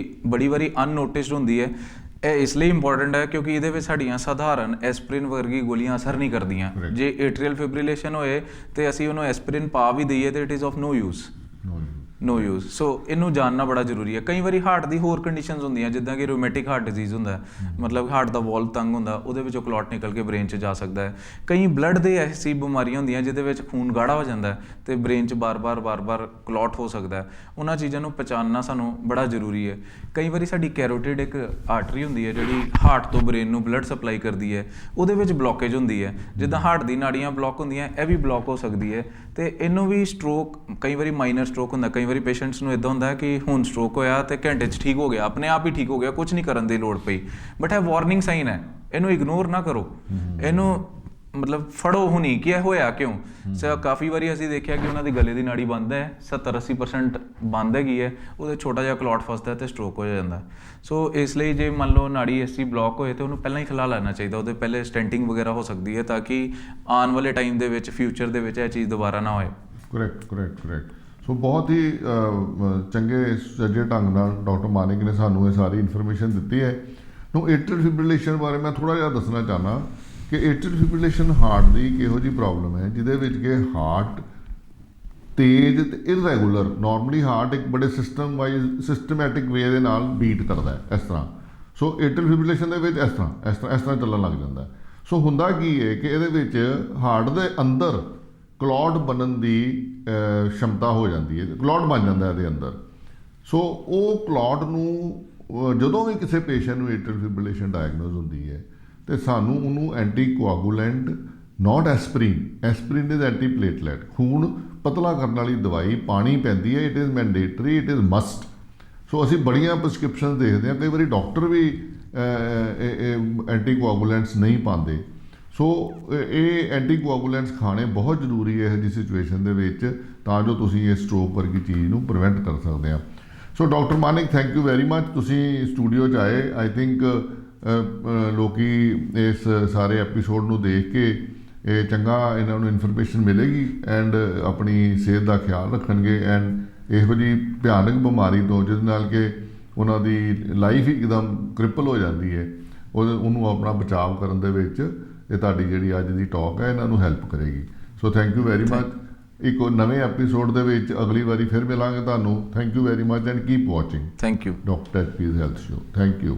ਬੜੀ ਵਾਰੀ ਅਨਨੋਟਿਸਡ ਹੁੰਦੀ ਹੈ। ਇਹ ਇਸ ਲਈ ਇੰਪੋਰਟੈਂਟ ਹੈ ਕਿਉਂਕਿ ਇਹਦੇ ਵਿੱਚ ਸਾਡੀਆਂ ਸਾਧਾਰਨ ਐਸਪਰੀਨ ਵਰਗੀ ਗੋਲੀਆਂ ਅਸਰ ਨਹੀਂ ਕਰਦੀਆਂ। ਜੇ ਏਟਰੀਅਲ ਫਿਬਰਿਲੇਸ਼ਨ ਹੋਏ ਤੇ ਅਸੀਂ ਉਹਨੂੰ ਐਸਪਰੀਨ ਪਾ ਵੀ ਦਈਏ ਤੇ it is of no use. So ਇਹਨੂੰ ਜਾਣਨਾ ਬੜਾ ਜ਼ਰੂਰੀ ਹੈ। ਕਈ ਵਾਰੀ ਹਾਰਟ ਦੀ ਹੋਰ ਕੰਡੀਸ਼ਨਸ ਹੁੰਦੀਆਂ, ਜਿੱਦਾਂ ਕਿ ਰੂਮੈਟਿਕ ਹਾਰਟ ਡਿਜ਼ੀਜ਼ ਹੁੰਦਾ, ਮਤਲਬ ਹਾਰਟ ਦਾ ਵਾਲਵ ਤੰਗ ਹੁੰਦਾ, ਉਹਦੇ ਵਿੱਚੋਂ ਕਲੌਟ ਨਿਕਲ ਕੇ ਬ੍ਰੇਨ 'ਚ ਜਾ ਸਕਦਾ ਹੈ। ਕਈ ਬਲੱਡ ਦੇ ਐਸੀ ਬਿਮਾਰੀਆਂ ਹੁੰਦੀਆਂ ਜਿਹਦੇ ਵਿੱਚ ਖੂਨ ਗਾੜਾ ਹੋ ਜਾਂਦਾ ਤੇ ਬ੍ਰੇਨ 'ਚ ਬਾਰ-ਬਾਰ ਕਲੌਟ ਹੋ ਸਕਦਾ ਹੈ। ਉਹਨਾਂ ਚੀਜ਼ਾਂ ਨੂੰ ਪਛਾਣਨਾ ਸਾਨੂੰ ਬੜਾ ਜ਼ਰੂਰੀ ਹੈ। ਕਈ ਵਾਰੀ ਸਾਡੀ ਕੈਰੋਟਿਡ ਇੱਕ ਆਰਟਰੀ ਹੁੰਦੀ ਹੈ ਜਿਹੜੀ ਹਾਰਟ ਤੋਂ ਬ੍ਰੇਨ ਨੂੰ ਬਲੱਡ ਸਪਲਾਈ ਕਰਦੀ ਹੈ, ਉਹਦੇ ਵਿੱਚ ਬਲੋਕੇਜ ਹੁੰਦੀ ਹੈ। ਜਿੱਦਾਂ ਹਾਰਟ ਦੀ ਨਾੜੀਆਂ ਬਲੌਕ ਹੁੰਦੀਆਂ, ਇਹ ਵੀ ਬਲੌਕ ਹੋ ਸਕਦੀ ਹੈ ਤੇ ਇਹਨੂੰ ਵੀ ਸਟ੍ਰੋਕ, ਕਈ ਵਾਰੀ ਮਾਈਨਰ ਸਟ੍ਰੋਕ ਹੁੰਦਾ, ਕਈ ਵਾਰੀ ਪੇਸ਼ੈਂਟਸ ਨੂੰ ਇੱਦਾਂ ਹੁੰਦਾ ਕਿ ਹੁਣ ਸਟ੍ਰੋਕ ਹੋਇਆ ਤੇ ਘੰਟੇ 'ਚ ਠੀਕ ਹੋ ਗਿਆ, ਆਪਣੇ ਆਪ ਹੀ ਠੀਕ ਹੋ ਗਿਆ, ਕੁਝ ਨਹੀਂ ਕਰਨ ਦੀ ਲੋੜ ਪਈ। ਬਟ ਇਹ ਵਾਰਨਿੰਗ ਸਾਈਨ ਹੈ, ਇਹਨੂੰ ਇਗਨੋਰ ਨਾ ਕਰੋ, ਇਹਨੂੰ ਮਤਲਬ ਫੜੋ ਹੁਣੀ ਕਿ ਇਹ ਹੋਇਆ ਕਿਉਂ। ਕਾਫੀ ਵਾਰੀ ਅਸੀਂ ਦੇਖਿਆ ਕਿ ਉਹਨਾਂ ਦੀ ਗਲੇ ਦੀ ਨਾੜੀ ਬੰਦ ਹੈ, 70-80% ਬੰਦ ਹੈਗੀ ਹੈ, ਉਹਦੇ ਛੋਟਾ ਜਿਹਾ ਕਲੌਟ ਫਸਦਾ ਤੇ ਸਟ੍ਰੋਕ ਹੋ ਜਾਂਦਾ। ਸੋ ਇਸ ਲਈ ਜੇ ਮੰਨ ਲਓ ਨਾੜੀ ਐਸੀ ਬਲੌਕ ਹੋਏ ਤੇ ਉਹਨੂੰ ਪਹਿਲਾਂ ਹੀ ਖਿਲਾ ਲੈਣਾ ਚਾਹੀਦਾ, ਉਹਦੇ ਪਹਿਲੇ ਸਟੈਂਟਿੰਗ ਵਗੈਰਾ ਹੋ ਸਕਦੀ ਹੈ ਤਾਂ ਕਿ ਆਉਣ ਵਾਲੇ ਟਾਈਮ ਦੇ ਵਿੱਚ, ਫਿਊਚਰ ਦੇ ਵਿੱਚ ਇਹ ਚੀਜ਼ ਦੁਬਾਰਾ ਨਾ ਹੋਏ। ਕਰੈਕਟ। ਸੋ ਬਹੁਤ ਹੀ ਚੰਗੇ ਸੱਜੇ ਢੰਗ ਨਾਲ ਡਾਕਟਰ ਮਾਨਿਕ ਨੇ ਸਾਨੂੰ ਇਹ ਸਾਰੀ ਇਨਫੋਰਮੇਸ਼ਨ ਦਿੱਤੀ ਹੈ। ਨੂੰ ਏਟਰੀਅਲ ਫਿਬਰਿਲੇਸ਼ਨ ਬਾਰੇ ਮੈਂ ਥੋੜ੍ਹਾ ਜਿਹਾ ਦੱਸਣਾ ਚਾਹੁੰਦਾ ਕਿ ਏਟਰੀਅਲ ਫਿਬਰਿਲੇਸ਼ਨ ਹਾਰਟ ਦੀ ਕਿਹੋ ਜਿਹੀ ਪ੍ਰੋਬਲਮ ਹੈ ਜਿਹਦੇ ਵਿੱਚ ਕਿ ਹਾਰਟ ਤੇਜ਼ ਤੇ ਇਰਰੈਗੂਲਰ, ਨਾਰਮਲੀ ਹਾਰਟ ਇੱਕ ਬੜੇ ਸਿਸਟਮੈਟਿਕ ਵੇ ਦੇ ਨਾਲ ਬੀਟ ਕਰਦਾ ਹੈ ਇਸ ਤਰ੍ਹਾਂ। ਸੋ ਏਟਲ ਫਿਬ੍ਰਿਲੇਸ਼ਨ ਦੇ ਵਿੱਚ ਇਸ ਤਰ੍ਹਾਂ ਚੱਲਣ ਲੱਗ ਜਾਂਦਾ। ਸੋ ਹੁੰਦਾ ਕੀ ਹੈ ਕਿ ਇਹਦੇ ਵਿੱਚ ਹਾਰਟ ਦੇ ਅੰਦਰ ਕਲੌਟ ਬਣਨ ਦੀ ਸ਼ਮਤਾ ਹੋ ਜਾਂਦੀ ਹੈ, ਕਲੌਟ ਬਣ ਜਾਂਦਾ ਇਹਦੇ ਅੰਦਰ। ਸੋ ਉਹ ਕਲੌਟ ਨੂੰ ਜਦੋਂ ਵੀ ਕਿਸੇ ਪੇਸ਼ੈਂਟ ਨੂੰ ਏਟਲ ਫਿਬ੍ਰਿਲੇਸ਼ਨ ਡਾਇਗਨੋਜ਼ ਹੁੰਦੀ ਹੈ ਤੇ ਸਾਨੂੰ ਉਹਨੂੰ anti coagulant, not aspirin is anti platelet, ਖੂਨ ਪਤਲਾ ਕਰਨ ਵਾਲੀ ਦਵਾਈ ਪਾਣੀ ਪੈਂਦੀ ਹੈ। It is mandatory, it is must. So ਅਸੀਂ ਬੜੀਆਂ ਪ੍ਰਸਕ੍ਰਿਪਸ਼ਨ ਦੇਖਦੇ ਹਾਂ, ਕਈ ਵਾਰੀ ਡਾਕਟਰ ਵੀ ਐਂਟੀ ਕੋਆਗੂਲੈਂਟਸ ਨਹੀਂ ਪਾਉਂਦੇ। ਸੋ ਇਹ ਐਂਟੀ ਕੋਆਗੂਲੈਂਟਸ ਖਾਣੇ ਬਹੁਤ ਜ਼ਰੂਰੀ ਹੈ ਇਹੋ ਜਿਹੀ ਸਿਚੁਏਸ਼ਨ ਦੇ ਵਿੱਚ, ਤਾਂ ਜੋ ਤੁਸੀਂ ਇਹ ਸਟ੍ਰੋਕ ਵਰਗੀ ਚੀਜ਼ ਨੂੰ ਪ੍ਰੀਵੈਂਟ ਕਰ ਸਕਦੇ ਆ। So doctor Manik, thank you very ਮੱਚ, ਤੁਸੀਂ ਸਟੂਡੀਓ 'ਚ ਆਏ। ਆਈ ਥਿੰਕ ਲੋਕੀ ਇਸ ਸਾਰੇ ਐਪੀਸੋਡ ਨੂੰ ਦੇਖ ਕੇ ਇਹ ਚੰਗਾ ਇਹਨਾਂ ਨੂੰ ਇਨਫੋਰਮੇਸ਼ਨ ਮਿਲੇਗੀ ਐਂਡ ਆਪਣੀ ਸਿਹਤ ਦਾ ਖਿਆਲ ਰੱਖਣਗੇ ਐਂਡ ਇਹੋ ਜਿਹੀ ਭਿਆਨਕ ਬਿਮਾਰੀ ਤੋਂ ਜਿਹਦੇ ਨਾਲ ਕਿ ਉਹਨਾਂ ਦੀ ਲਾਈਫ ਹੀ ਇੱਕਦਮ ਕ੍ਰਿਪਲ ਹੋ ਜਾਂਦੀ ਹੈ, ਉਹਨੂੰ ਆਪਣਾ ਬਚਾਅ ਕਰਨ ਦੇ ਵਿੱਚ ਇਹ ਤੁਹਾਡੀ ਜਿਹੜੀ ਅੱਜ ਦੀ ਟਾਕ ਹੈ ਇਹਨਾਂ ਨੂੰ ਹੈਲਪ ਕਰੇਗੀ। ਸੋ ਥੈਂਕ ਯੂ ਵੈਰੀ ਮੱਚ। ਇੱਕ ਨਵੇਂ ਐਪੀਸੋਡ ਦੇ ਵਿੱਚ ਅਗਲੀ ਵਾਰੀ ਫਿਰ ਮਿਲਾਂਗੇ ਤੁਹਾਨੂੰ। Thank you very much and keep watching thank you doctor HP's health show. Thank you.